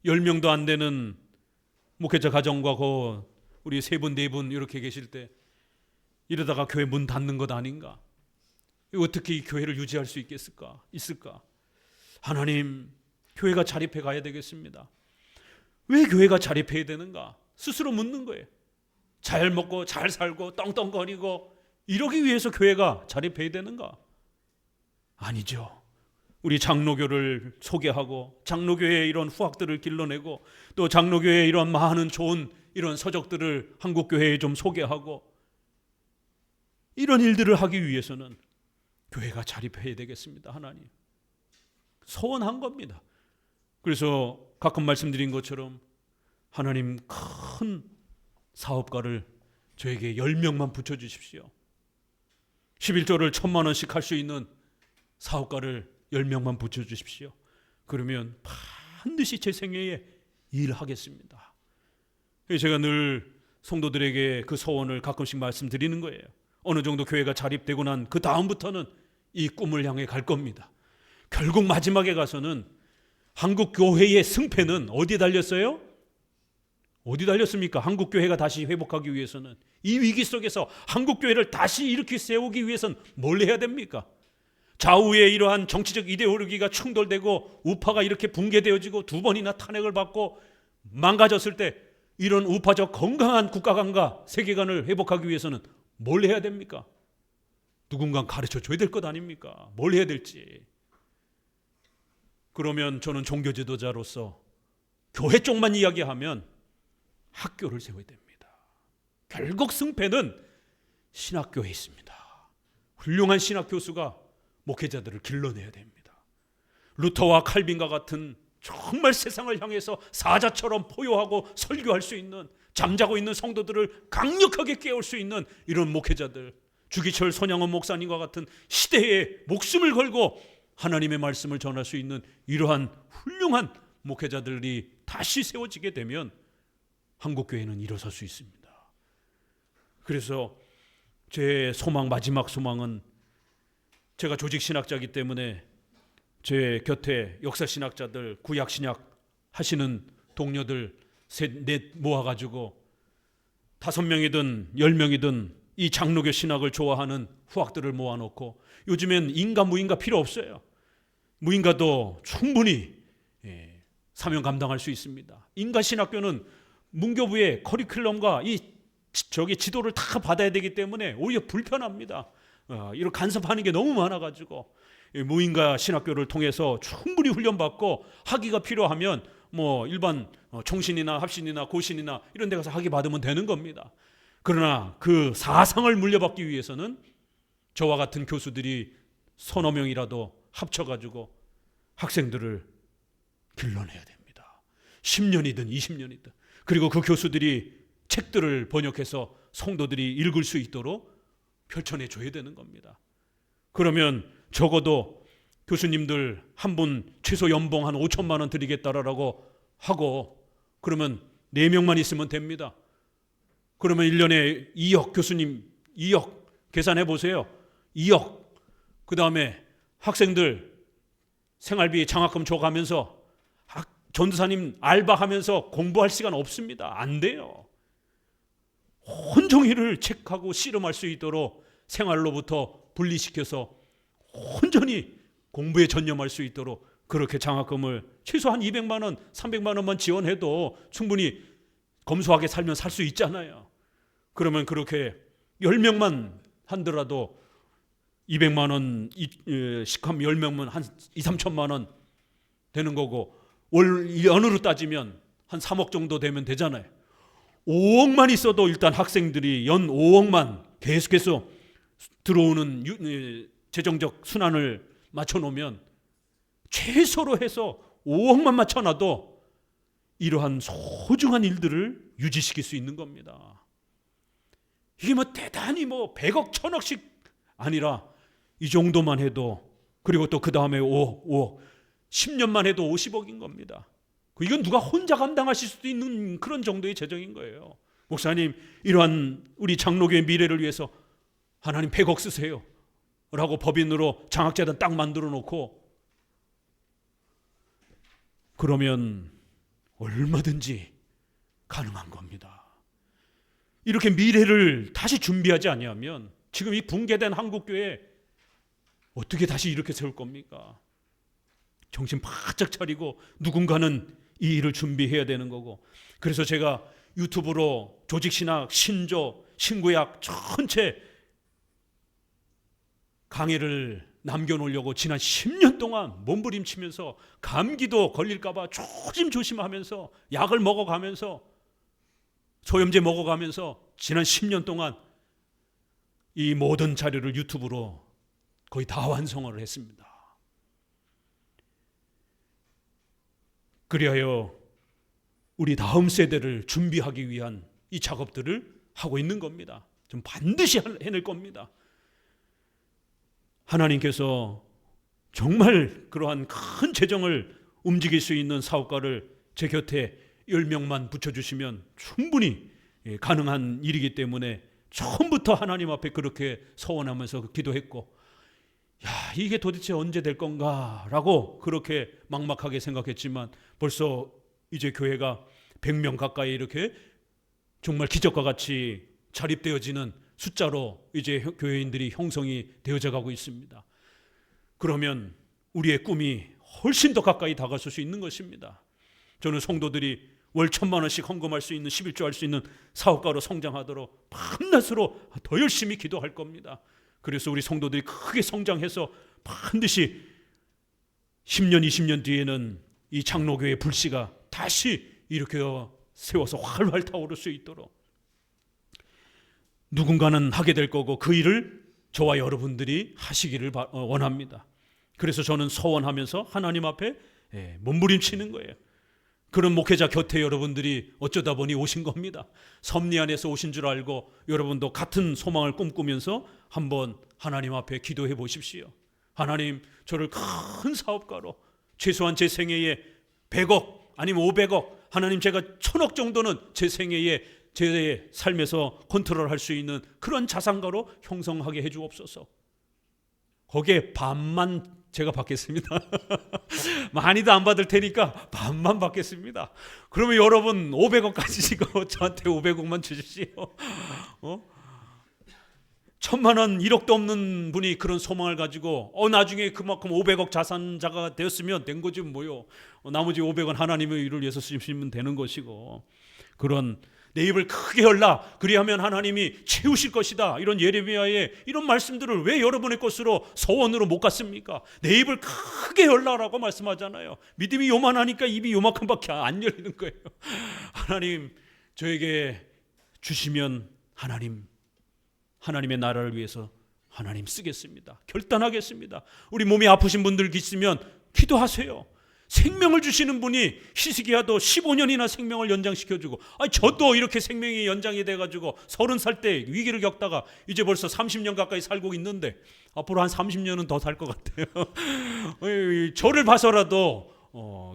10명도 안 되는 목회자 가정과 우리 3분 4분 이렇게 계실 때 이러다가 교회 문 닫는 것 아닌가? 어떻게 이 교회를 유지할 수 있을까? 하나님, 교회가 자립해 가야 되겠습니다. 왜 교회가 자립해야 되는가? 스스로 묻는 거예요. 잘 먹고 잘 살고 떵떵거리고 이러기 위해서 교회가 자립해야 되는가? 아니죠. 우리 장로교를 소개하고 장로교의 이런 후학들을 길러내고 또 장로교의 이런 많은 좋은 이런 서적들을 한국교회에 좀 소개하고 이런 일들을 하기 위해서는 교회가 자립해야 되겠습니다. 하나님 소원한 겁니다. 그래서 가끔 말씀드린 것처럼 하나님 큰 사업가를 저에게 10명만 붙여주십시오. 11조를 1,000만 원씩 할 수 있는 사업가를 10명만 붙여주십시오. 그러면 반드시 제 생애에 일하겠습니다. 제가 늘 성도들에게 그 소원을 가끔씩 말씀드리는 거예요. 어느 정도 교회가 자립되고 난 그 다음부터는 이 꿈을 향해 갈 겁니다. 결국 마지막에 가서는 한국 교회의 승패는 어디에 달렸어요? 어디 달렸습니까? 한국 교회가 다시 회복하기 위해서는 이 위기 속에서 한국 교회를 다시 일으켜 세우기 위해서는 뭘 해야 됩니까? 좌우의 이러한 정치적 이데올로기가 충돌되고 우파가 이렇게 붕괴되어지고 두 번이나 탄핵을 받고 망가졌을 때 이런 우파적 건강한 국가관과 세계관을 회복하기 위해서는 뭘 해야 됩니까? 누군가 가르쳐 줘야 될 것 아닙니까? 뭘 해야 될지. 그러면 저는 종교 지도자로서 교회 쪽만 이야기하면 학교를 세워야 됩니다. 결국 승패는 신학교에 있습니다. 훌륭한 신학 교수가 목회자들을 길러내야 됩니다. 루터와 칼빈과 같은 정말 세상을 향해서 사자처럼 포효하고 설교할 수 있는, 잠자고 있는 성도들을 강력하게 깨울 수 있는 이런 목회자들, 주기철 손양원 목사님과 같은 시대에 목숨을 걸고 하나님의 말씀을 전할 수 있는 이러한 훌륭한 목회자들이 다시 세워지게 되면 한국교회는 일어설 수 있습니다. 그래서 제 소망, 마지막 소망은, 제가 조직신학자이기 때문에 제 곁에 역사신학자들, 구약신학 하시는 동료들 셋 모아가지고 5명이든 10명이든 이 장로교 신학을 좋아하는 후학들을 모아놓고, 요즘엔 인가 무인가 필요 없어요. 무인가도 충분히 사명 감당할 수 있습니다. 인가 신학교는 문교부의 커리큘럼과 지도를 다 받아야 되기 때문에 오히려 불편합니다. 이런 간섭하는 게 너무 많아가지고 무인가 신학교를 통해서 충분히 훈련받고 학위가 필요하면 뭐 일반 총신이나 합신이나 고신이나 이런 데 가서 학위 받으면 되는 겁니다. 그러나 그 사상을 물려받기 위해서는 저와 같은 교수들이 서너 명이라도 합쳐가지고 학생들을 길러내야 됩니다. 10년이든 20년이든. 그리고 그 교수들이 책들을 번역해서 성도들이 읽을 수 있도록 펼쳐내 줘야 되는 겁니다. 그러면 적어도 교수님들 한 분 최소 연봉 한 5천만 원 드리겠다라고 하고, 그러면 4명만 있으면 됩니다. 그러면 1년에 2억, 교수님 2억 계산해 보세요. 2억. 그 다음에 학생들 생활비 장학금 줘가면서 전도사님 알바하면서 공부할 시간 없습니다. 안 돼요. 온종일을 책하고 씨름할 수 있도록 생활로부터 분리시켜서 온전히 공부에 전념할 수 있도록 그렇게 장학금을 최소한 200만 원, 300만 원만 지원해도 충분히 검소하게 살면 살 수 있잖아요. 그러면 그렇게 10명만 한더라도 200만 원, 식함 10명만 한 2, 3천만 원 되는 거고, 월 연으로 따지면 한 3억 정도 되면 되잖아요. 5억만 있어도 일단 학생들이 연 5억만 계속해서 들어오는 재정적 순환을 맞춰놓으면, 최소로 해서 5억만 맞춰놔도 이러한 소중한 일들을 유지시킬 수 있는 겁니다. 이게 뭐 대단히 뭐 100억, 1000억씩 아니라 이 정도만 해도, 그리고 또 그 다음에 5억, 10년만 해도 50억인 겁니다. 이건 누가 혼자 감당하실 수도 있는 그런 정도의 재정인 거예요. 목사님, 이러한 우리 장로교의 미래를 위해서 하나님 100억 쓰세요 라고 법인으로 장학재단 딱 만들어 놓고, 그러면 얼마든지 가능한 겁니다. 이렇게 미래를 다시 준비하지 아니하면 지금 이 붕괴된 한국교회 어떻게 다시 이렇게 세울 겁니까? 정신 바짝 차리고 누군가는 이 일을 준비해야 되는 거고, 그래서 제가 유튜브로 조직신학, 신조, 신구약 전체 강의를 남겨놓으려고 지난 10년 동안 몸부림치면서 감기도 걸릴까봐 조심하면서 약을 먹어가면서 소염제 먹어가면서 지난 10년 동안 이 모든 자료를 유튜브로 거의 다 완성을 했습니다. 그리하여 우리 다음 세대를 준비하기 위한 이 작업들을 하고 있는 겁니다. 좀 반드시 해낼 겁니다. 하나님께서 정말 그러한 큰 재정을 움직일 수 있는 사업가를 제 곁에 10명만 붙여주시면 충분히 가능한 일이기 때문에 처음부터 하나님 앞에 그렇게 서원하면서 기도했고, 야, 이게 도대체 언제 될 건가 라고 그렇게 막막하게 생각했지만 벌써 이제 교회가 100명 가까이 이렇게 정말 기적과 같이 자립되어지는 숫자로 이제 교회인들이 형성이 되어져 가고 있습니다. 그러면 우리의 꿈이 훨씬 더 가까이 다가설 수 있는 것입니다. 저는 성도들이 월 1,000만 원씩 헌금할 수 있는 11조 할 수 있는 사업가로 성장하도록 밤낮으로 더 열심히 기도할 겁니다. 그래서 우리 성도들이 크게 성장해서 반드시 10년 20년 뒤에는 이 장로교회 불씨가 다시 이렇게 세워서 활활 타오를 수 있도록 누군가는 하게 될 거고 그 일을 저와 여러분들이 하시기를 원합니다. 그래서 저는 서원하면서 하나님 앞에 몸부림치는 거예요. 그런 목회자 곁에 여러분들이 어쩌다 보니 오신 겁니다. 섭리 안에서 오신 줄 알고 여러분도 같은 소망을 꿈꾸면서 한번 하나님 앞에 기도해 보십시오. 하나님, 저를 큰 사업가로 최소한 제 생애에 100억 아니면 500억, 하나님 제가 1,000억 정도는 제 생애에 제 삶에서 컨트롤할 수 있는 그런 자산가로 형성하게 해 주옵소서. 거기에 반만 제가 받겠습니다. 많이도 안 받을 테니까 반만 받겠습니다. 그러면 여러분 500억 가지시고 저한테 500억만 주십시오. 1,000만 원, 1억도 없는 분이 그런 소망을 가지고 나중에 그만큼 500억 자산자가 되었으면 된 거지 뭐요. 나머지 500원 하나님의 일을 위해서 쓰시면 되는 것이고, 그런 내 입을 크게 열라 그리하면 하나님이 채우실 것이다, 이런 예레미야의 이런 말씀들을 왜 여러분의 것으로 서원으로 못 갔습니까? 내 입을 크게 열라라고 말씀하잖아요. 믿음이 요만하니까 입이 요만큼밖에 안 열리는 거예요. 하나님, 저에게 주시면 하나님의 나라를 위해서 하나님 쓰겠습니다. 결단하겠습니다. 우리 몸이 아프신 분들 계시면 기도하세요. 생명을 주시는 분이 히스기야도 15년이나 생명을 연장시켜주고, 저도 이렇게 생명이 연장이 돼가지고 30살 때 위기를 겪다가 이제 벌써 30년 가까이 살고 있는데 앞으로 한 30년은 더 살 것 같아요. 저를 봐서라도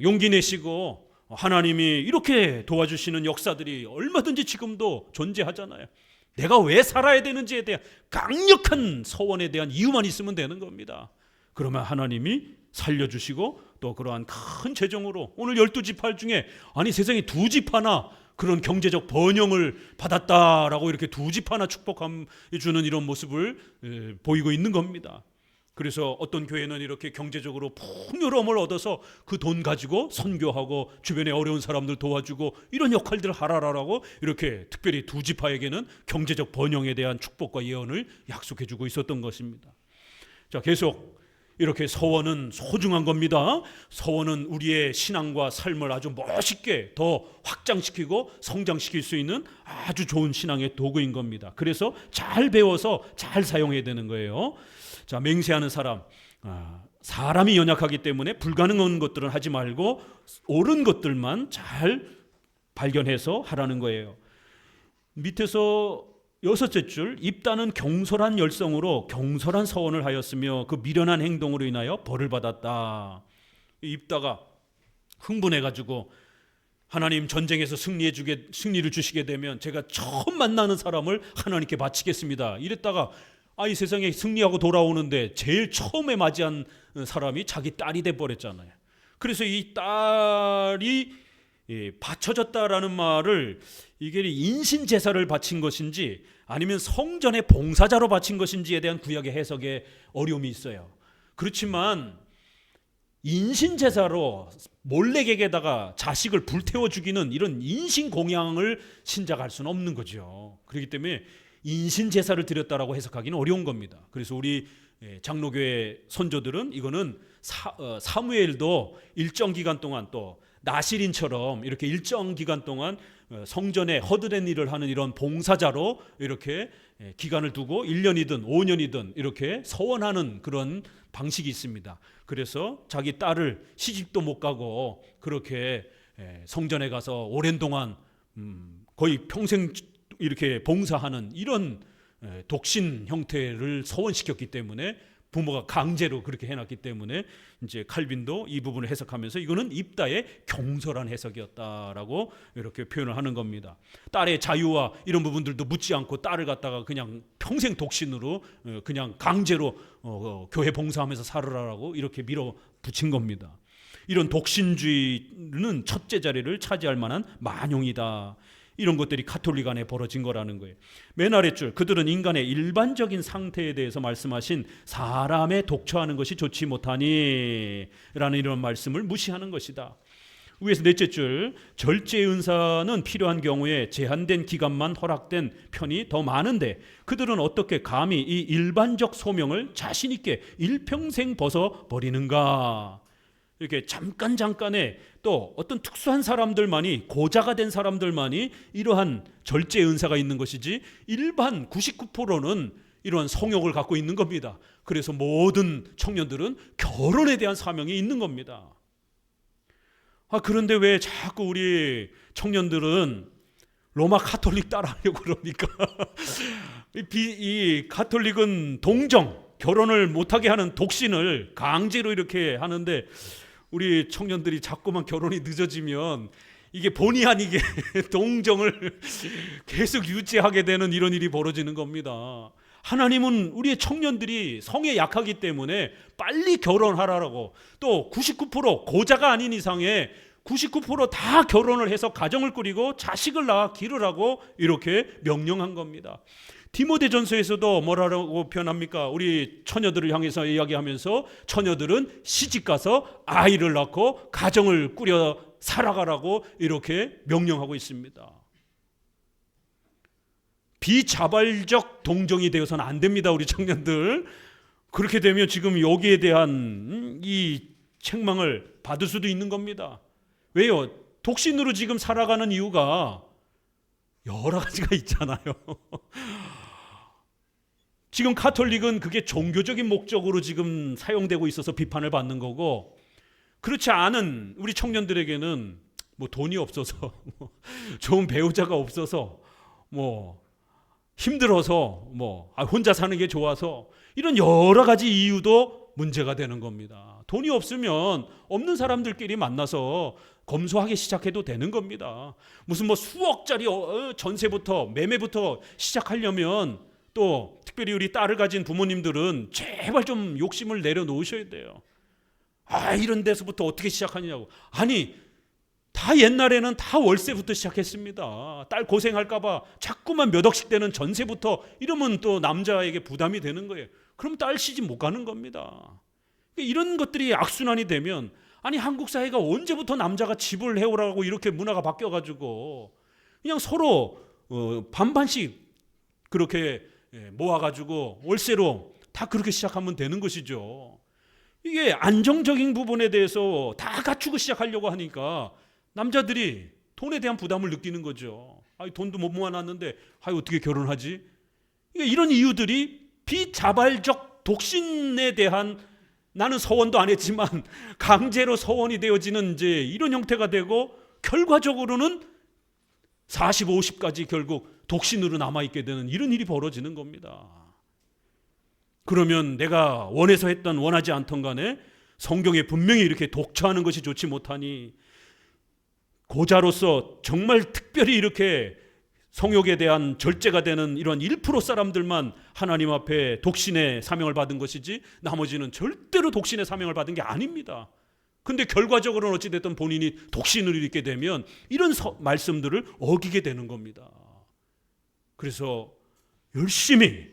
용기 내시고 하나님이 이렇게 도와주시는 역사들이 얼마든지 지금도 존재하잖아요. 내가 왜 살아야 되는지에 대한 강력한 서원에 대한 이유만 있으면 되는 겁니다. 그러면 하나님이 살려주시고 또 그러한 큰 재정으로 오늘 12지파 중에 세상에 2지파나 그런 경제적 번영을 받았다라고 이렇게 2지파나 축복해 주는 이런 모습을 보이고 있는 겁니다. 그래서 어떤 교회는 이렇게 경제적으로 풍요로움을 얻어서 그 돈 가지고 선교하고 주변에 어려운 사람들 도와주고 이런 역할들을 하라라고 이렇게 특별히 2지파에게는 경제적 번영에 대한 축복과 예언을 약속해 주고 있었던 것입니다. 자, 계속 이렇게 서원은 소중한 겁니다. 서원은 우리의 신앙과 삶을 아주 멋있게 더 확장시키고 성장시킬 수 있는 아주 좋은 신앙의 도구인 겁니다. 그래서 잘 배워서 잘 사용해야 되는 거예요. 자, 맹세하는 사람, 사람이 연약하기 때문에 불가능한 것들은 하지 말고 옳은 것들만 잘 발견해서 하라는 거예요. 밑에서 6째 줄, 입다는 경솔한 열성으로 경솔한 서원을 하였으며 그 미련한 행동으로 인하여 벌을 받았다. 입다가 흥분해가지고 하나님 전쟁에서 승리를 주시게 되면 제가 처음 만나는 사람을 하나님께 바치겠습니다, 이랬다가 이 세상에 승리하고 돌아오는데 제일 처음에 맞이한 사람이 자기 딸이 돼버렸잖아요. 그래서 이 딸이 바쳐졌다라는 말을 이게 인신 제사를 바친 것인지 아니면 성전의 봉사자로 바친 것인지에 대한 구약의 해석에 어려움이 있어요. 그렇지만 인신 제사로 몰래객에다가 자식을 불태워 죽이는 이런 인신 공양을 신자가 할 수는 없는 거죠. 그렇기 때문에 인신 제사를 드렸다라고 해석하기는 어려운 겁니다. 그래서 우리 장로교회 선조들은 이거는 사무엘도 일정 기간 동안 또 나실인처럼 이렇게 일정 기간 동안 성전에 허드렛 일을 하는 이런 봉사자로 이렇게 기간을 두고 1년이든 5년이든 이렇게 서원하는 그런 방식이 있습니다. 그래서 자기 딸을 시집도 못 가고 그렇게 성전에 가서 오랜 동안 거의 평생 이렇게 봉사하는 이런 독신 형태를 서원시켰기 때문에 부모가 강제로 그렇게 해놨기 때문에 이제 칼빈도 이 부분을 해석하면서 이거는 입다의 경솔한 해석이었다라고 이렇게 표현을 하는 겁니다. 딸의 자유와 이런 부분들도 묻지 않고 딸을 갖다가 그냥 평생 독신으로 그냥 강제로 교회 봉사하면서 살으라고 이렇게 밀어붙인 겁니다. 이런 독신주의는 첫째 자리를 차지할 만한 만용이다. 이런 것들이 가톨릭 안에 벌어진 거라는 거예요. 맨 아랫줄, 그들은 인간의 일반적인 상태에 대해서 말씀하신 사람의 독처하는 것이 좋지 못하니 라는 이런 말씀을 무시하는 것이다. 위에서 넷째 줄, 절제의 은사는 필요한 경우에 제한된 기간만 허락된 편이 더 많은데 그들은 어떻게 감히 이 일반적 소명을 자신 있게 일평생 벗어버리는가. 이렇게 잠깐의 또 어떤 특수한 사람들만이, 고자가 된 사람들만이 이러한 절제 은사가 있는 것이지 일반 99%는 이러한 성욕을 갖고 있는 겁니다. 그래서 모든 청년들은 결혼에 대한 사명이 있는 겁니다. 그런데 왜 자꾸 우리 청년들은 로마 가톨릭 따라하려고 그럽니까? 이 가톨릭은 동정, 결혼을 못하게 하는 독신을 강제로 이렇게 하는데 우리 청년들이 자꾸만 결혼이 늦어지면 이게 본의 아니게 동정을 계속 유지하게 되는 이런 일이 벌어지는 겁니다. 하나님은 우리의 청년들이 성에 약하기 때문에 빨리 결혼하라고, 또 99% 고자가 아닌 이상에 99% 다 결혼을 해서 가정을 꾸리고 자식을 낳아 기르라고 이렇게 명령한 겁니다. 디모데전서에서도 뭐라고 표현합니까? 우리 처녀들을 향해서 이야기하면서 처녀들은 시집가서 아이를 낳고 가정을 꾸려 살아가라고 이렇게 명령하고 있습니다. 비자발적 동정이 되어서는 안 됩니다, 우리 청년들. 그렇게 되면 지금 여기에 대한 이 책망을 받을 수도 있는 겁니다. 왜요? 독신으로 지금 살아가는 이유가 여러 가지가 있잖아요. 지금 가톨릭은 그게 종교적인 목적으로 지금 사용되고 있어서 비판을 받는 거고, 그렇지 않은 우리 청년들에게는 뭐 돈이 없어서 좋은 배우자가 없어서 뭐 힘들어서 뭐 혼자 사는 게 좋아서 이런 여러 가지 이유도 문제가 되는 겁니다. 돈이 없으면 없는 사람들끼리 만나서 검소하게 시작해도 되는 겁니다. 무슨 뭐 수억짜리 전세부터 매매부터 시작하려면 또 특별히 우리 딸을 가진 부모님들은 제발 좀 욕심을 내려놓으셔야 돼요. 이런 데서부터 어떻게 시작하냐고. 아니, 다 옛날에는 다 월세부터 시작했습니다. 딸 고생할까 봐 자꾸만 몇 억씩 되는 전세부터 이러면 또 남자에게 부담이 되는 거예요. 그럼 딸 시집 못 가는 겁니다. 이런 것들이 악순환이 되면, 아니 한국 사회가 언제부터 남자가 집을 해오라고 이렇게 문화가 바뀌어가지고 그냥 서로 반반씩 그렇게 모아가지고 월세로 다 그렇게 시작하면 되는 것이죠. 이게 안정적인 부분에 대해서 다 갖추고 시작하려고 하니까 남자들이 돈에 대한 부담을 느끼는 거죠. 돈도 못 모아놨는데 어떻게 결혼하지? 이런 이유들이 비자발적 독신에 대한, 나는 서원도 안 했지만 강제로 서원이 되어지는 이제 이런 형태가 되고, 결과적으로는 40, 50까지 결국 독신으로 남아있게 되는 이런 일이 벌어지는 겁니다. 그러면 내가 원해서 했던 원하지 않던 간에 성경에 분명히 이렇게 독처하는 것이 좋지 못하니, 고자로서 정말 특별히 이렇게 성욕에 대한 절제가 되는 이런 1% 사람들만 하나님 앞에 독신의 사명을 받은 것이지 나머지는 절대로 독신의 사명을 받은 게 아닙니다. 근데 결과적으로는 어찌됐든 본인이 독신을 잃게 되면 이런 말씀들을 어기게 되는 겁니다. 그래서 열심히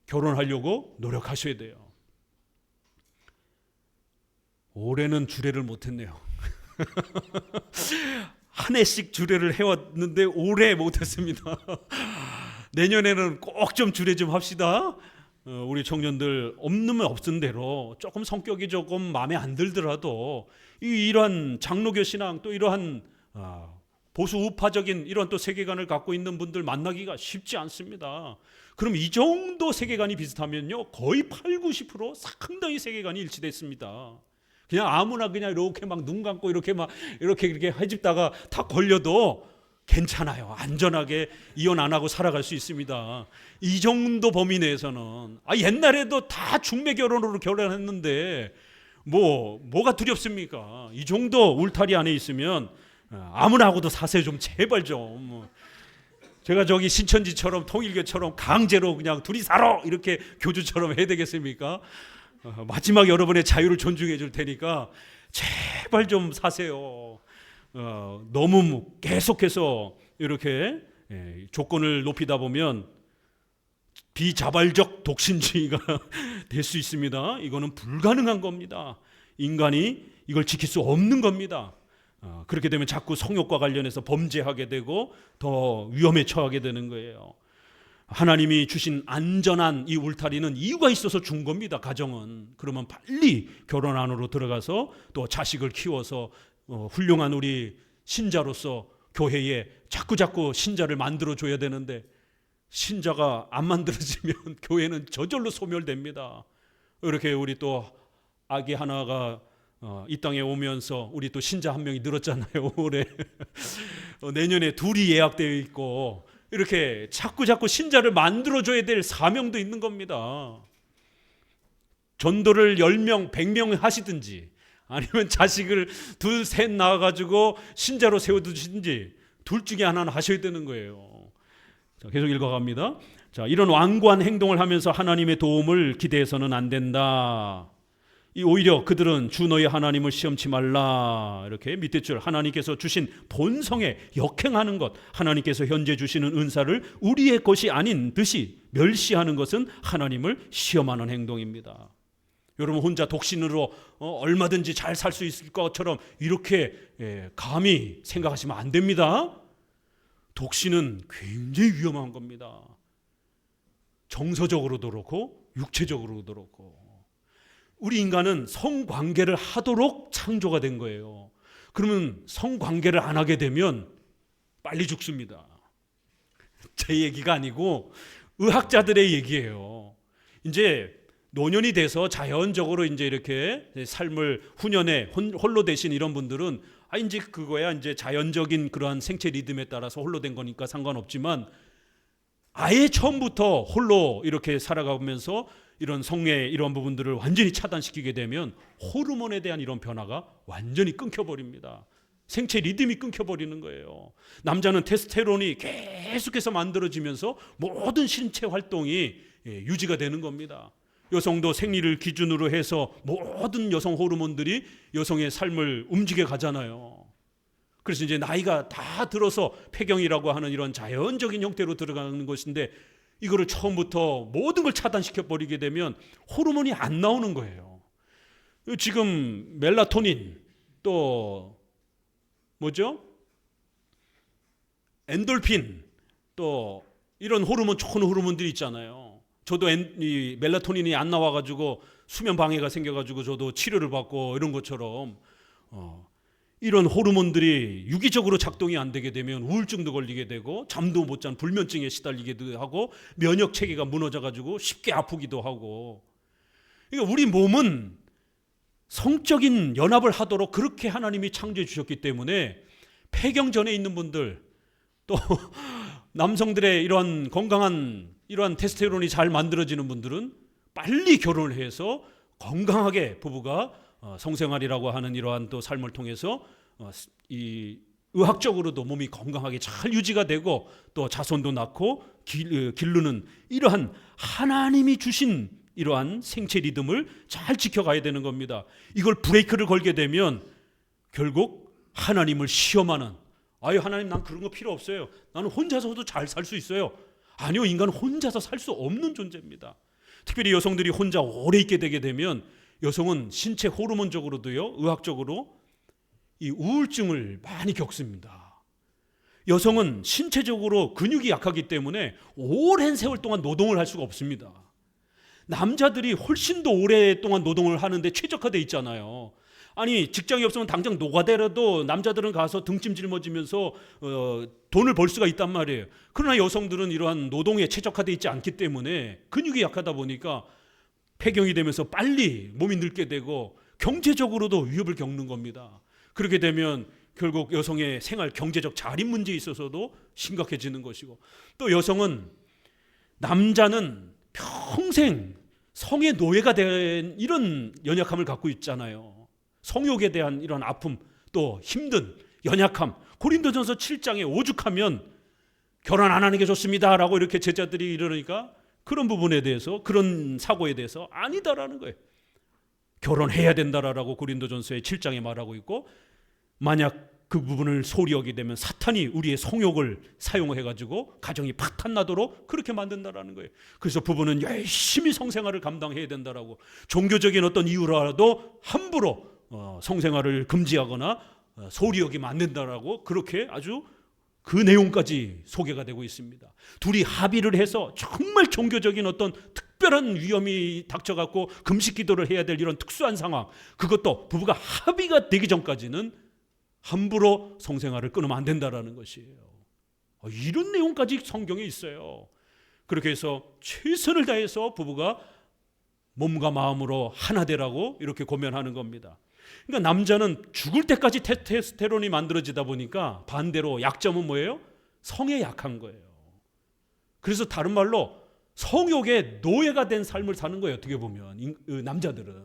결혼하려고 노력하셔야 돼요. 올해는 주례를 못했네요. 한 해씩 주례를 해왔는데 올해 못했습니다. 내년에는 꼭 좀 주례 좀 합시다. 우리 청년들 없으면 없은 대로 조금 성격이 조금 마음에 안 들더라도 이러한 장로교 신앙 또 이러한 보수 우파적인 이런 또 세계관을 갖고 있는 분들 만나기가 쉽지 않습니다. 그럼 이 정도 세계관이 비슷하면요 거의 80-90% 상당히 세계관이 일치됐습니다. 그냥 아무나 그냥 이렇게 막 눈 감고 이렇게 해집다가 다 걸려도 괜찮아요. 안전하게 이혼 안 하고 살아갈 수 있습니다. 이 정도 범위 내에서는 옛날에도 다 중매 결혼으로 결혼했는데 뭐가 두렵습니까? 이 정도 울타리 안에 있으면 아무나 하고도 사세요. 좀 제발 좀. 제가 저기 신천지처럼 통일교처럼 강제로 그냥 둘이 살아 이렇게 교주처럼 해야 되겠습니까? 마지막 여러분의 자유를 존중해 줄 테니까 제발 좀 사세요. 너무 계속해서 이렇게 조건을 높이다 보면 비자발적 독신주의가 될 수 있습니다. 이거는 불가능한 겁니다. 인간이 이걸 지킬 수 없는 겁니다. 그렇게 되면 자꾸 성욕과 관련해서 범죄하게 되고 더 위험에 처하게 되는 거예요. 하나님이 주신 안전한 이 울타리는 이유가 있어서 준 겁니다. 가정은. 그러면 빨리 결혼 안으로 들어가서 또 자식을 키워서 훌륭한 우리 신자로서 교회에 자꾸 신자를 만들어줘야 되는데 신자가 안 만들어지면 교회는 저절로 소멸됩니다. 이렇게 우리 또 아기 하나가 이 땅에 오면서 우리 또 신자 한 명이 늘었잖아요. 올해 내년에 둘이 예약되어 있고 이렇게 자꾸 신자를 만들어줘야 될 사명도 있는 겁니다. 전도를 10명, 100명 하시든지 아니면 자식을 둘, 셋 낳아가지고 신자로 세워두시든지 둘 중에 하나는 하셔야 되는 거예요. 자, 계속 읽어갑니다. 자, 이런 완고한 행동을 하면서 하나님의 도움을 기대해서는 안 된다. 오히려 그들은 주 너희 하나님을 시험치 말라. 이렇게 밑에 줄 하나님께서 주신 본성에 역행하는 것, 하나님께서 현재 주시는 은사를 우리의 것이 아닌 듯이 멸시하는 것은 하나님을 시험하는 행동입니다. 여러분 혼자 독신으로 얼마든지 잘 살 수 있을 것처럼 이렇게 감히 생각하시면 안 됩니다. 독신은 굉장히 위험한 겁니다. 정서적으로도 그렇고 육체적으로도 그렇고. 우리 인간은 성관계를 하도록 창조가 된 거예요. 그러면 성관계를 안 하게 되면 빨리 죽습니다. 제 얘기가 아니고 의학자들의 얘기예요. 이제 노년이 돼서 자연적으로 이제 이렇게 삶을 후년에 홀로 되신 이런 분들은 이제 그거야 이제 자연적인 그러한 생체 리듬에 따라서 홀로 된 거니까 상관없지만 아예 처음부터 홀로 이렇게 살아가면서 이런 성의 이런 부분들을 완전히 차단시키게 되면 호르몬에 대한 이런 변화가 완전히 끊겨버립니다. 생체 리듬이 끊겨버리는 거예요. 남자는 테스테론이 계속해서 만들어지면서 모든 신체 활동이 유지가 되는 겁니다. 여성도 생리를 기준으로 해서 모든 여성 호르몬들이 여성의 삶을 움직여 가잖아요. 그래서 이제 나이가 다 들어서 폐경이라고 하는 이런 자연적인 형태로 들어가는 것인데 이거를 처음부터 모든 걸 차단시켜 버리게 되면 호르몬이 안 나오는 거예요. 지금 멜라토닌 또 뭐죠? 엔돌핀 또 이런 호르몬 좋은 호르몬들이 있잖아요. 저도 이 멜라토닌이 안 나와가지고 수면 방해가 생겨가지고 저도 치료를 받고 이런 것처럼 이런 호르몬들이 유기적으로 작동이 안 되게 되면 우울증도 걸리게 되고 잠도 못 자는 불면증에 시달리기도 하고 면역 체계가 무너져가지고 쉽게 아프기도 하고. 그러니까 우리 몸은 성적인 연합을 하도록 그렇게 하나님이 창조해 주셨기 때문에 폐경 전에 있는 분들 또 남성들의 이런 건강한 이러한 테스토스테론이 잘 만들어지는 분들은 빨리 결혼을 해서 건강하게 부부가 성생활이라고 하는 이러한 또 삶을 통해서 이 의학적으로도 몸이 건강하게 잘 유지가 되고 또 자손도 낳고 기르는 이러한 하나님이 주신 이러한 생체 리듬을 잘 지켜가야 되는 겁니다. 이걸 브레이크를 걸게 되면 결국 하나님을 시험하는 하나님 난 그런 거 필요 없어요. 나는 혼자서도 잘 살 수 있어요. 아니요, 인간은 혼자서 살 수 없는 존재입니다. 특별히 여성들이 혼자 오래 있게 되게 되면 여성은 신체 호르몬적으로도요, 의학적으로 이 우울증을 많이 겪습니다. 여성은 신체적으로 근육이 약하기 때문에 오랜 세월 동안 노동을 할 수가 없습니다. 남자들이 훨씬 더 오랫동안 노동을 하는데 최적화되어 있잖아요. 아니, 직장이 없으면 당장 노가다라도 남자들은 가서 등짐 짊어지면서 돈을 벌 수가 있단 말이에요. 그러나 여성들은 이러한 노동에 최적화되어 있지 않기 때문에 근육이 약하다 보니까 폐경이 되면서 빨리 몸이 늙게 되고 경제적으로도 위협을 겪는 겁니다. 그렇게 되면 결국 여성의 생활 경제적 자립 문제에 있어서도 심각해지는 것이고, 또 여성은, 남자는 평생 성의 노예가 된 이런 연약함을 갖고 있잖아요. 성욕에 대한 이런 아픔, 또 힘든 연약함. 고린도전서 7장에 오죽하면 결혼 안 하는 게 좋습니다 라고 이렇게 제자들이 이러니까 그런 부분에 대해서, 그런 사고에 대해서 아니다라는 거예요. 결혼해야 된다라고 고린도전서의 7장에 말하고 있고, 만약 그 부분을 소홀히 여기게 되면 사탄이 우리의 성욕을 사용해가지고 가정이 파탄나도록 그렇게 만든다라는 거예요. 그래서 부부는 열심히 성생활을 감당해야 된다라고, 종교적인 어떤 이유라도 함부로 성생활을 금지하거나 소홀히 여기면 안 된다라고, 그렇게 아주 그 내용까지 소개가 되고 있습니다. 둘이 합의를 해서 정말 종교적인 어떤 특별한 위험이 닥쳐갖고 금식 기도를 해야 될 이런 특수한 상황, 그것도 부부가 합의가 되기 전까지는 함부로 성생활을 끊으면 안 된다라는 것이에요. 이런 내용까지 성경에 있어요. 그렇게 해서 최선을 다해서 부부가 몸과 마음으로 하나 되라고 이렇게 고면하는 겁니다. 그러니까 남자는 죽을 때까지 테스토스테론이 만들어지다 보니까 반대로 약점은 뭐예요? 성에 약한 거예요. 그래서 다른 말로 성욕의 노예가 된 삶을 사는 거예요. 어떻게 보면 남자들은.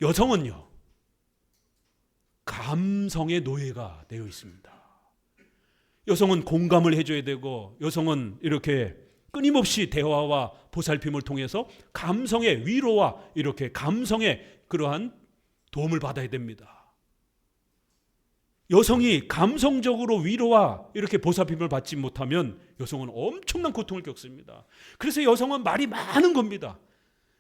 여성은요, 감성의 노예가 되어 있습니다. 여성은 공감을 해줘야 되고, 여성은 이렇게 끊임없이 대화와 보살핌을 통해서 감성의 위로와 이렇게 감성의 그러한 도움을 받아야 됩니다. 여성이 감성적으로 위로와 이렇게 보살핌을 받지 못하면 여성은 엄청난 고통을 겪습니다. 그래서 여성은 말이 많은 겁니다.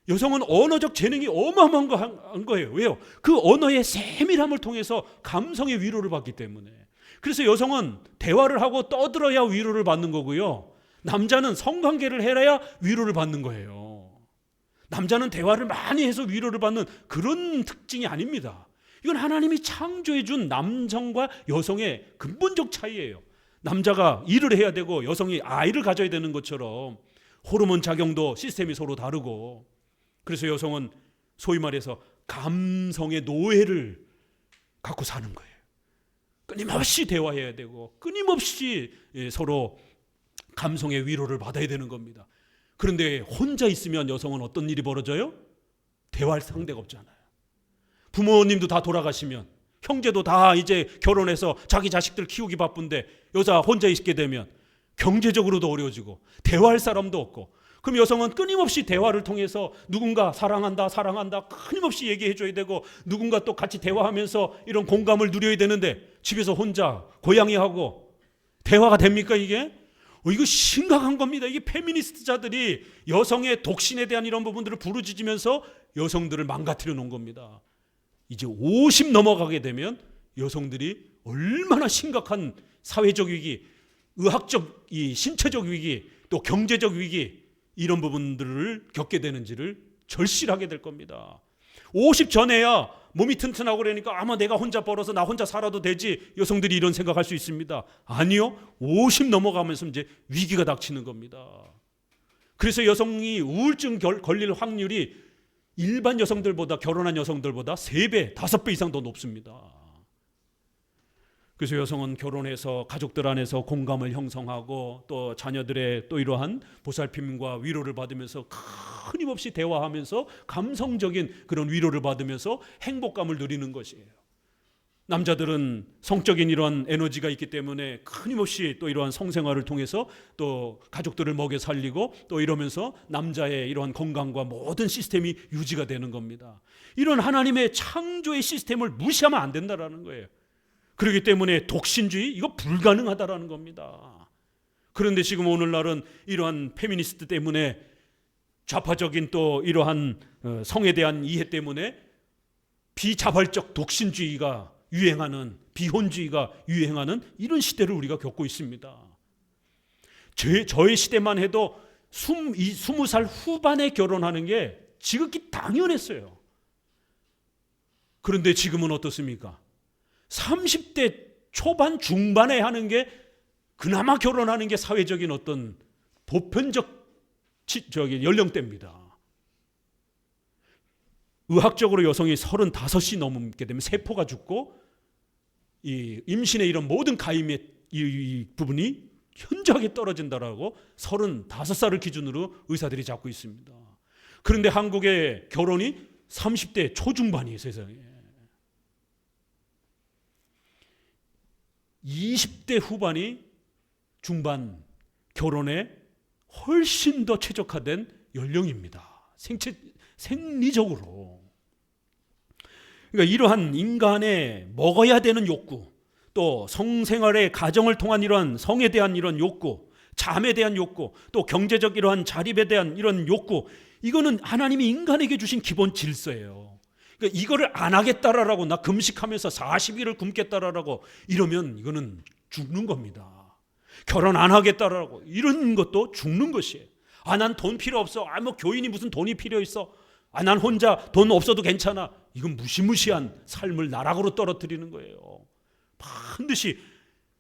여성은 언어적 재능이 어마어마한 거예요. 왜요? 그 언어의 세밀함을 통해서 감성의 위로를 받기 때문에. 그래서 여성은 대화를 하고 떠들어야 위로를 받는 거고요, 남자는 성관계를 해야 위로를 받는 거예요. 남자는 대화를 많이 해서 위로를 받는 그런 특징이 아닙니다. 이건 하나님이 창조해 준 남성과 여성의 근본적 차이예요. 남자가 일을 해야 되고 여성이 아이를 가져야 되는 것처럼 호르몬 작용도 시스템이 서로 다르고, 그래서 여성은 소위 말해서 감성의 노예를 갖고 사는 거예요. 끊임없이 대화해야 되고 끊임없이 서로 감성의 위로를 받아야 되는 겁니다. 그런데 혼자 있으면 여성은 어떤 일이 벌어져요? 대화할 상대가 없잖아요. 부모님도 다 돌아가시면, 형제도 다 이제 결혼해서 자기 자식들 키우기 바쁜데 여자 혼자 있게 되면 경제적으로도 어려워지고 대화할 사람도 없고, 그럼 여성은 끊임없이 대화를 통해서 누군가 사랑한다 끊임없이 얘기해 줘야 되고, 누군가 또 같이 대화하면서 이런 공감을 누려야 되는데 집에서 혼자 고양이하고 대화가 됩니까 이게? 이거 심각한 겁니다. 이게 페미니스트자들이 여성의 독신에 대한 이런 부분들을 부르짖으면서 여성들을 망가뜨려 놓은 겁니다. 이제 50 넘어가게 되면 여성들이 얼마나 심각한 사회적 위기, 의학적, 신체적 위기, 또 경제적 위기, 이런 부분들을 겪게 되는지를 절실하게 될 겁니다. 50 전에야 몸이 튼튼하고 그러니까 아마 내가 혼자 벌어서 나 혼자 살아도 되지, 여성들이 이런 생각할 수 있습니다. 아니요, 50 넘어가면서 이제 위기가 닥치는 겁니다. 그래서 여성이 우울증 걸릴 확률이 일반 여성들보다, 결혼한 여성들보다 3배, 5배 이상 더 높습니다. 그래서 여성은 결혼해서 가족들 안에서 공감을 형성하고 또 자녀들의 또 이러한 보살핌과 위로를 받으면서 끊임없이 대화하면서 감성적인 그런 위로를 받으면서 행복감을 누리는 것이에요. 남자들은 성적인 이러한 에너지가 있기 때문에 끊임없이 또 이러한 성생활을 통해서 또 가족들을 먹여 살리고 또 이러면서 남자의 이러한 건강과 모든 시스템이 유지가 되는 겁니다. 이런 하나님의 창조의 시스템을 무시하면 안 된다라는 거예요. 그렇기 때문에 독신주의, 이거 불가능하다라는 겁니다. 그런데 지금 오늘날은 이러한 페미니스트 때문에, 좌파적인 또 이러한 성에 대한 이해 때문에 비자발적 독신주의가 유행하는, 비혼주의가 유행하는 이런 시대를 우리가 겪고 있습니다. 저의 시대만 해도 20살 후반에 결혼하는 게 지극히 당연했어요. 그런데 지금은 어떻습니까? 30대 초반 중반에 하는 게, 그나마 결혼하는 게 사회적인 어떤 보편적 연령대입니다. 의학적으로 여성이 35이 넘게 되면 세포가 죽고 이 임신의 이런 모든 가임의 이 부분이 현저하게 떨어진다라고 35살을 기준으로 의사들이 잡고 있습니다. 그런데 한국의 결혼이 30대 초중반이에요, 세상에. 20대 후반이 중반 결혼에 훨씬 더 최적화된 연령입니다. 생리적으로. 그러니까 이러한 인간의 먹어야 되는 욕구, 또 성생활의 가정을 통한 이러한 성에 대한 이런 욕구, 잠에 대한 욕구, 또 경제적 이러한 자립에 대한 이런 욕구, 이거는 하나님이 인간에게 주신 기본 질서예요. 그러니까 이거를 안 하겠다라고, 나 금식하면서 40일을 굶겠다라고 이러면 이거는 죽는 겁니다. 결혼 안 하겠다라고 이런 것도 죽는 것이에요. 난 돈 필요 없어. 뭐 교인이 무슨 돈이 필요 있어. 난 혼자 돈 없어도 괜찮아. 이건 무시무시한 삶을 나락으로 떨어뜨리는 거예요. 반드시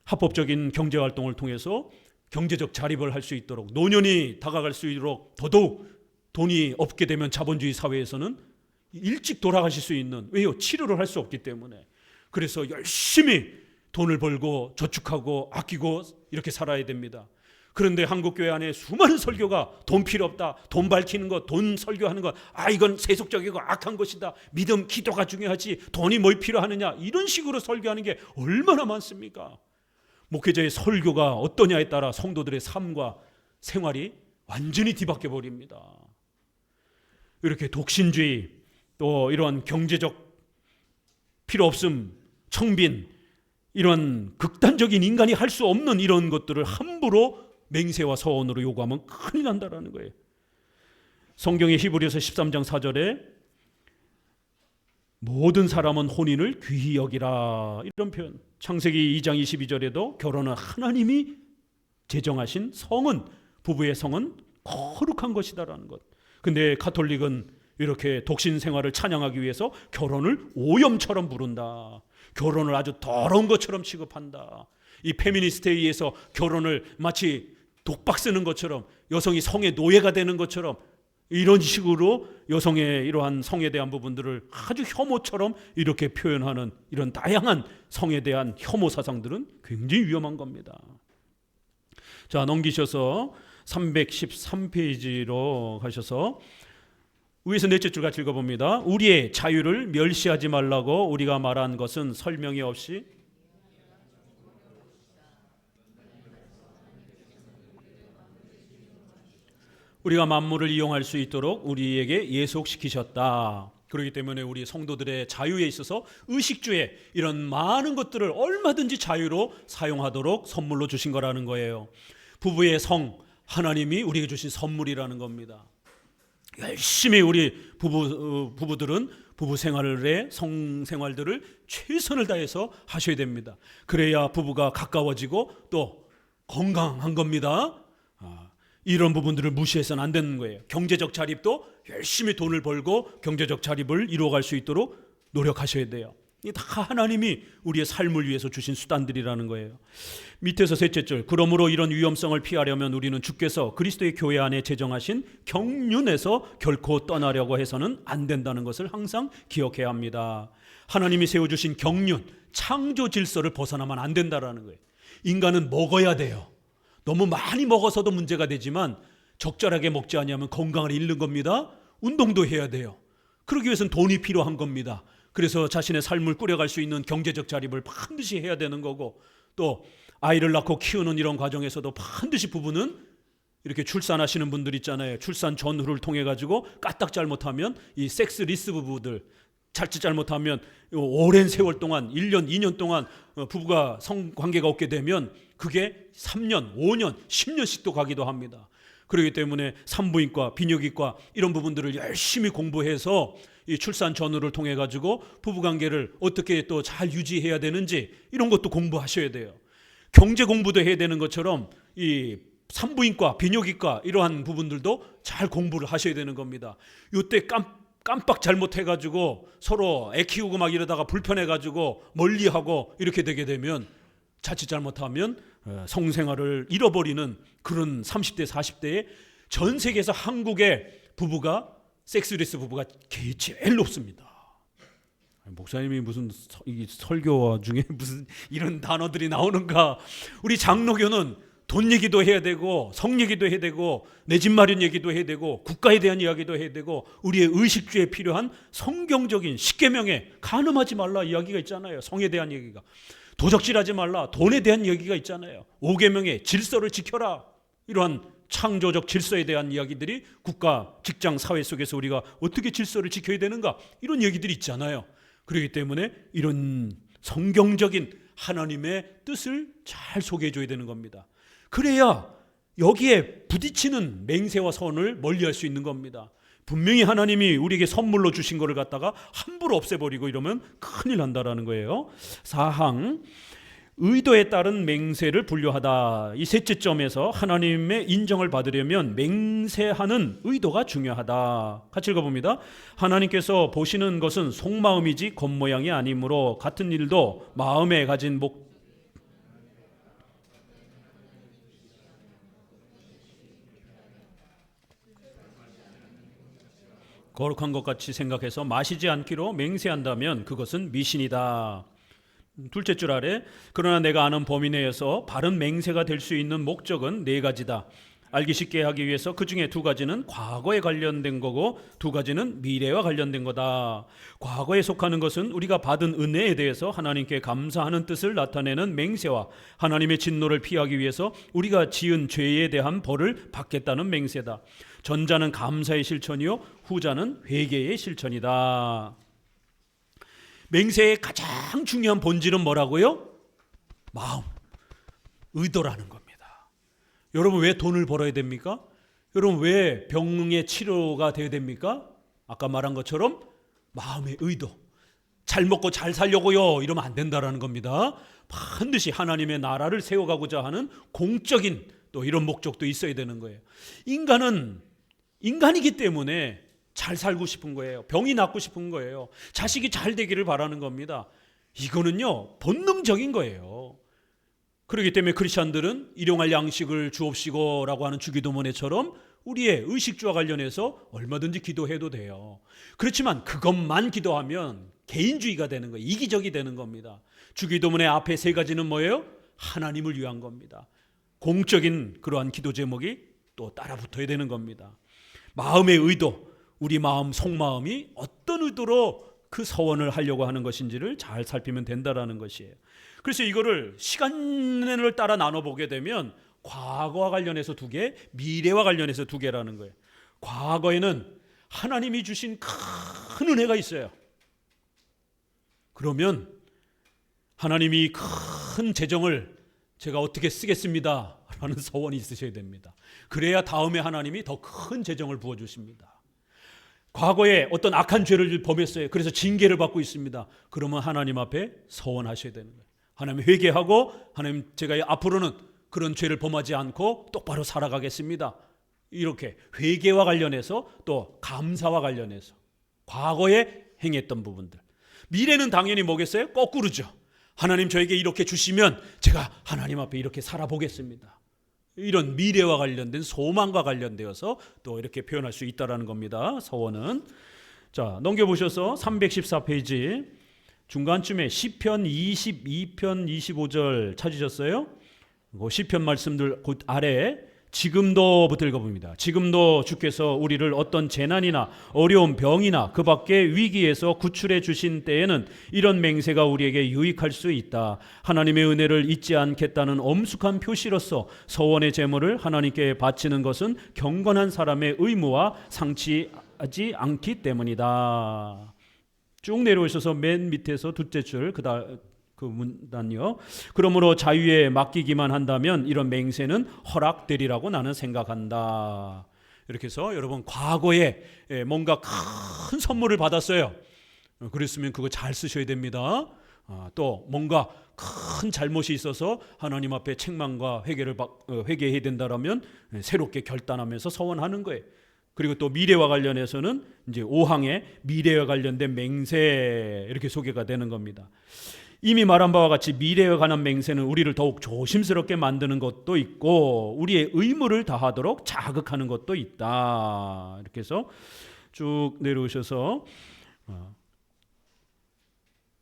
합법적인 경제활동을 통해서 경제적 자립을 할 수 있도록, 노년이 다가갈 수 있도록, 더더욱 돈이 없게 되면 자본주의 사회에서는 일찍 돌아가실 수 있는, 왜요? 치료를 할 수 없기 때문에. 그래서 열심히 돈을 벌고 저축하고 아끼고 이렇게 살아야 됩니다. 그런데 한국교회 안에 수많은 설교가 돈 필요 없다, 돈 밝히는 것, 돈 설교하는 것, 이건 세속적이고 악한 것이다, 믿음, 기도가 중요하지, 돈이 뭘 필요하느냐, 이런 식으로 설교하는 게 얼마나 많습니까? 목회자의 설교가 어떠냐에 따라 성도들의 삶과 생활이 완전히 뒤바뀌어 버립니다. 이렇게 독신주의, 또 이러한 경제적 필요 없음, 청빈, 이런 극단적인 인간이 할 수 없는 이런 것들을 함부로 맹세와 서원으로 요구하면 큰일 난다라는 거예요. 성경의 히브리서 13장 4절에 모든 사람은 혼인을 귀히 여기라, 이런 표현. 창세기 2장 22절에도 결혼은 하나님이 제정하신 성은, 부부의 성은 거룩한 것이다라는 것. 근데 가톨릭은 이렇게 독신 생활을 찬양하기 위해서 결혼을 오염처럼 부른다. 결혼을 아주 더러운 것처럼 취급한다. 이 페미니스트에 의해서 결혼을 마치 독박 쓰는 것처럼, 여성이 성의 노예가 되는 것처럼, 이런 식으로 여성의 이러한 성에 대한 부분들을 아주 혐오처럼 이렇게 표현하는 이런 다양한 성에 대한 혐오 사상들은 굉장히 위험한 겁니다. 자, 넘기셔서 313페이지로 가셔서 위에서 넷째 줄 같이 읽어봅니다. 우리의 자유를 멸시하지 말라고 우리가 말한 것은 설명이 없이 우리가 만물을 이용할 수 있도록 우리에게 예속시키셨다. 그렇기 때문에 우리 성도들의 자유에 있어서 의식주에 이런 많은 것들을 얼마든지 자유로 사용하도록 선물로 주신 거라는 거예요. 부부의 성, 하나님이 우리에게 주신 선물이라는 겁니다. 열심히 우리 부부들은 부부 생활의 성생활들을 최선을 다해서 하셔야 됩니다. 그래야 부부가 가까워지고 또 건강한 겁니다. 이런 부분들을 무시해서는 안 되는 거예요. 경제적 자립도 열심히 돈을 벌고 경제적 자립을 이루어갈 수 있도록 노력하셔야 돼요. 이게 다 하나님이 우리의 삶을 위해서 주신 수단들이라는 거예요. 밑에서 셋째 줄, 그러므로 이런 위험성을 피하려면 우리는 주께서 그리스도의 교회 안에 제정하신 경륜에서 결코 떠나려고 해서는 안 된다는 것을 항상 기억해야 합니다. 하나님이 세워주신 경륜, 창조 질서를 벗어나면 안 된다는 거예요. 인간은 먹어야 돼요. 너무 많이 먹어서도 문제가 되지만 적절하게 먹지 않으면 건강을 잃는 겁니다. 운동도 해야 돼요. 그러기 위해서는 돈이 필요한 겁니다. 그래서 자신의 삶을 꾸려갈 수 있는 경제적 자립을 반드시 해야 되는 거고, 또 아이를 낳고 키우는 이런 과정에서도 반드시 부부는 이렇게 출산하시는 분들 있잖아요. 출산 전후를 통해 가지고 까딱 잘못하면 이 섹스 리스 부부들, 자칫 잘못하면 오랜 세월 동안 1년, 2년 동안 부부가 성관계가 없게 되면 그게 3년, 5년, 10년씩도 가기도 합니다. 그렇기 때문에 산부인과, 비뇨기과 이런 부분들을 열심히 공부해서 이 출산 전후를 통해 가지고 부부관계를 어떻게 또 잘 유지해야 되는지 이런 것도 공부하셔야 돼요. 경제 공부도 해야 되는 것처럼 이 산부인과, 비뇨기과 이러한 부분들도 잘 공부를 하셔야 되는 겁니다. 이때 깜빡 잘못해가지고 서로 애 키우고 막 이러다가 불편해가지고 멀리하고 이렇게 되게 되면 자칫 잘못하면 성생활을 잃어버리는 그런 30대 40대에 전 세계에서 한국의 부부가 섹스리스 부부가 제일 높습니다. 목사님이 무슨 설교 중에 무슨 이런 단어들이 나오는가. 우리 장로교는 돈 얘기도 해야 되고 성 얘기도 해야 되고 내 집 마련 얘기도 해야 되고 국가에 대한 이야기도 해야 되고 우리의 의식주에 필요한 성경적인 십계명에 간음하지 말라 이야기가 있잖아요. 성에 대한 얘기가. 도적질하지 말라 돈에 대한 얘기가 있잖아요. 5계명의 질서를 지켜라. 이러한 창조적 질서에 대한 이야기들이 국가, 직장, 사회 속에서 우리가 어떻게 질서를 지켜야 되는가 이런 얘기들이 있잖아요. 그렇기 때문에 이런 성경적인 하나님의 뜻을 잘 소개해 줘야 되는 겁니다. 그래야 여기에 부딪히는 맹세와 선을 멀리할 수 있는 겁니다. 분명히 하나님이 우리에게 선물로 주신 것을 갖다가 함부로 없애버리고 이러면 큰일 난다라는 거예요. 4항 의도에 따른 맹세를 분류하다. 이 셋째 점에서 하나님의 인정을 받으려면 맹세하는 의도가 중요하다. 같이 읽어봅니다. 하나님께서 보시는 것은 속마음이지 겉모양이 아니므로 같은 일도 마음에 가진 거룩한 것 같이 생각해서 마시지 않기로 맹세한다면 그것은 미신이다. 둘째 줄 아래 그러나 내가 아는 범위 내에서 바른 맹세가 될 수 있는 목적은 네 가지다. 알기 쉽게 하기 위해서 그 중에 두 가지는 과거에 관련된 거고 두 가지는 미래와 관련된 거다. 과거에 속하는 것은 우리가 받은 은혜에 대해서 하나님께 감사하는 뜻을 나타내는 맹세와 하나님의 진노를 피하기 위해서 우리가 지은 죄에 대한 벌을 받겠다는 맹세다. 전자는 감사의 실천이요 후자는 회개의 실천이다. 맹세의 가장 중요한 본질은 뭐라고요? 마음, 의도라는 겁니다. 여러분 왜 돈을 벌어야 됩니까? 여러분 왜 병의 치료가 되어야 됩니까? 아까 말한 것처럼 마음의 의도. 잘 먹고 잘 살려고요 이러면 안 된다라는 겁니다. 반드시 하나님의 나라를 세워가고자 하는 공적인 또 이런 목적도 있어야 되는 거예요. 인간은 인간이기 때문에 잘 살고 싶은 거예요. 병이 낫고 싶은 거예요. 자식이 잘 되기를 바라는 겁니다. 이거는요 본능적인 거예요. 그렇기 때문에 크리스찬들은 일용할 양식을 주옵시고라고 하는 주기도문에처럼 우리의 의식주와 관련해서 얼마든지 기도해도 돼요. 그렇지만 그것만 기도하면 개인주의가 되는 거예요. 이기적이 되는 겁니다. 주기도문의 앞에 세 가지는 뭐예요? 하나님을 위한 겁니다. 공적인 그러한 기도 제목이 또 따라 붙어야 되는 겁니다. 마음의 의도, 우리 마음, 속마음이 어떤 의도로 그 서원을 하려고 하는 것인지를 잘 살피면 된다라는 것이에요. 그래서 이거를 시간을 따라 나눠보게 되면 과거와 관련해서 두 개, 미래와 관련해서 두 개라는 거예요. 과거에는 하나님이 주신 큰 은혜가 있어요. 그러면 하나님이 큰 재정을 제가 어떻게 쓰겠습니다 라는 서원이 있으셔야 됩니다. 그래야 다음에 하나님이 더 큰 재정을 부어주십니다. 과거에 어떤 악한 죄를 범했어요. 그래서 징계를 받고 있습니다. 그러면 하나님 앞에 서원하셔야 되는 거예요. 하나님 회개하고 하나님 제가 앞으로는 그런 죄를 범하지 않고 똑바로 살아가겠습니다. 이렇게 회개와 관련해서 또 감사와 관련해서 과거에 행했던 부분들. 미래는 당연히 뭐겠어요? 거꾸로죠. 하나님 저에게 이렇게 주시면 제가 하나님 앞에 이렇게 살아보겠습니다. 이런 미래와 관련된 소망과 관련되어서 또 이렇게 표현할 수 있다는 겁니다. 서원은. 자, 넘겨보셔서 314페이지 중간쯤에 시편 22편 25절 찾으셨어요? 그 시편 말씀들 곧 아래 지금도부터 읽어봅니다. 지금도 주께서 우리를 어떤 재난이나 어려운 병이나 그 밖의 위기에서 구출해 주신 때에는 이런 맹세가 우리에게 유익할 수 있다. 하나님의 은혜를 잊지 않겠다는 엄숙한 표시로서 서원의 제물을 하나님께 바치는 것은 경건한 사람의 의무와 상치하지 않기 때문이다. 쭉 내려오셔서 맨 밑에서 둘째 줄 그 문단요. 그러므로 자유에 맡기기만 한다면 이런 맹세는 허락되리라고 나는 생각한다. 이렇게 해서 여러분 과거에 뭔가 큰 선물을 받았어요. 그랬으면 그거 잘 쓰셔야 됩니다. 또 뭔가 큰 잘못이 있어서 하나님 앞에 책망과 회개해야 된다라면 새롭게 결단하면서 서원하는 거예요. 그리고 또 미래와 관련해서는 이제 5항에 미래와 관련된 맹세 이렇게 소개가 되는 겁니다. 이미 말한 바와 같이 미래에 관한 맹세는 우리를 더욱 조심스럽게 만드는 것도 있고 우리의 의무를 다하도록 자극하는 것도 있다. 이렇게 해서 쭉 내려오셔서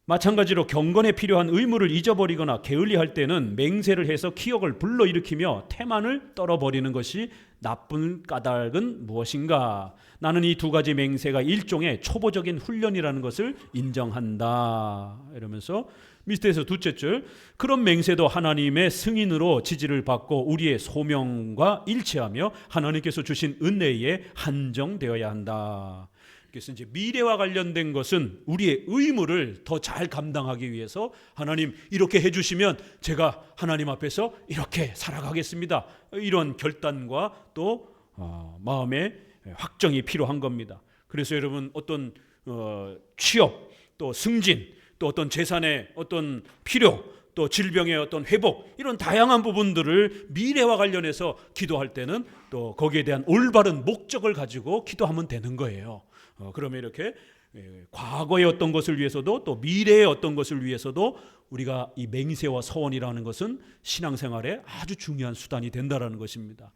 마찬가지로 경건에 필요한 의무를 잊어버리거나 게을리할 때는 맹세를 해서 기억을 불러일으키며 태만을 떨어버리는 것이 나쁜 까닭은 무엇인가? 나는 이 두 가지 맹세가 일종의 초보적인 훈련이라는 것을 인정한다. 이러면서 밑에서 둘째 줄, 그런 맹세도 하나님의 승인으로 지지를 받고 우리의 소명과 일치하며 하나님께서 주신 은혜에 한정되어야 한다. 그래서 이제 미래와 관련된 것은 우리의 의무를 더 잘 감당하기 위해서 하나님 이렇게 해주시면 제가 하나님 앞에서 이렇게 살아가겠습니다. 이런 결단과 또 마음의 확정이 필요한 겁니다. 그래서 여러분 어떤 취업, 또 승진, 또 어떤 재산의 어떤 필요, 또 질병의 어떤 회복, 이런 다양한 부분들을 미래와 관련해서 기도할 때는 또 거기에 대한 올바른 목적을 가지고 기도하면 되는 거예요. 그러면 이렇게 과거의 어떤 것을 위해서도 또 미래의 어떤 것을 위해서도 우리가 이 맹세와 서원이라는 것은 신앙생활에 아주 중요한 수단이 된다라는 것입니다.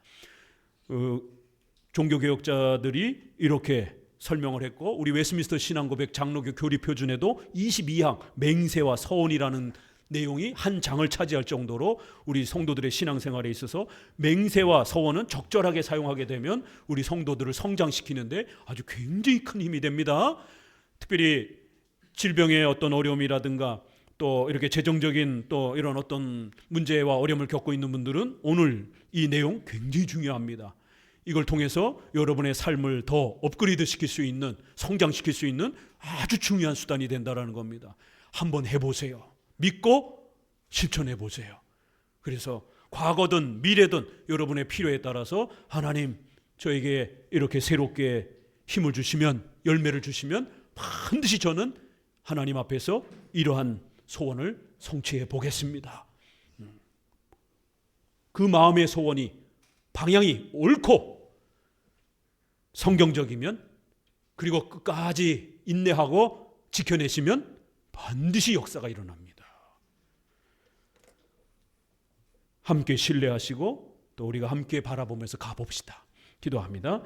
종교개혁자들이 이렇게 설명을 했고 우리 웨스트민스터 신앙고백 장로교 교리표준에도 22항 맹세와 서원이라는 내용이 한 장을 차지할 정도로 우리 성도들의 신앙생활에 있어서 맹세와 서원은 적절하게 사용하게 되면 우리 성도들을 성장시키는데 아주 굉장히 큰 힘이 됩니다. 특별히 질병의 어떤 어려움이라든가 또 이렇게 재정적인 또 이런 어떤 문제와 어려움을 겪고 있는 분들은 오늘 이 내용 굉장히 중요합니다. 이걸 통해서 여러분의 삶을 더 업그레이드 시킬 수 있는, 성장시킬 수 있는 아주 중요한 수단이 된다는 겁니다. 한번 해보세요. 믿고 실천해 보세요. 그래서 과거든 미래든 여러분의 필요에 따라서 하나님 저에게 이렇게 새롭게 힘을 주시면, 열매를 주시면 반드시 저는 하나님 앞에서 이러한 소원을 성취해 보겠습니다. 그 마음의 소원이 방향이 옳고 성경적이면, 그리고 끝까지 인내하고 지켜내시면 반드시 역사가 일어납니다. 함께 신뢰하시고 또 우리가 함께 바라보면서 가봅시다. 기도합니다.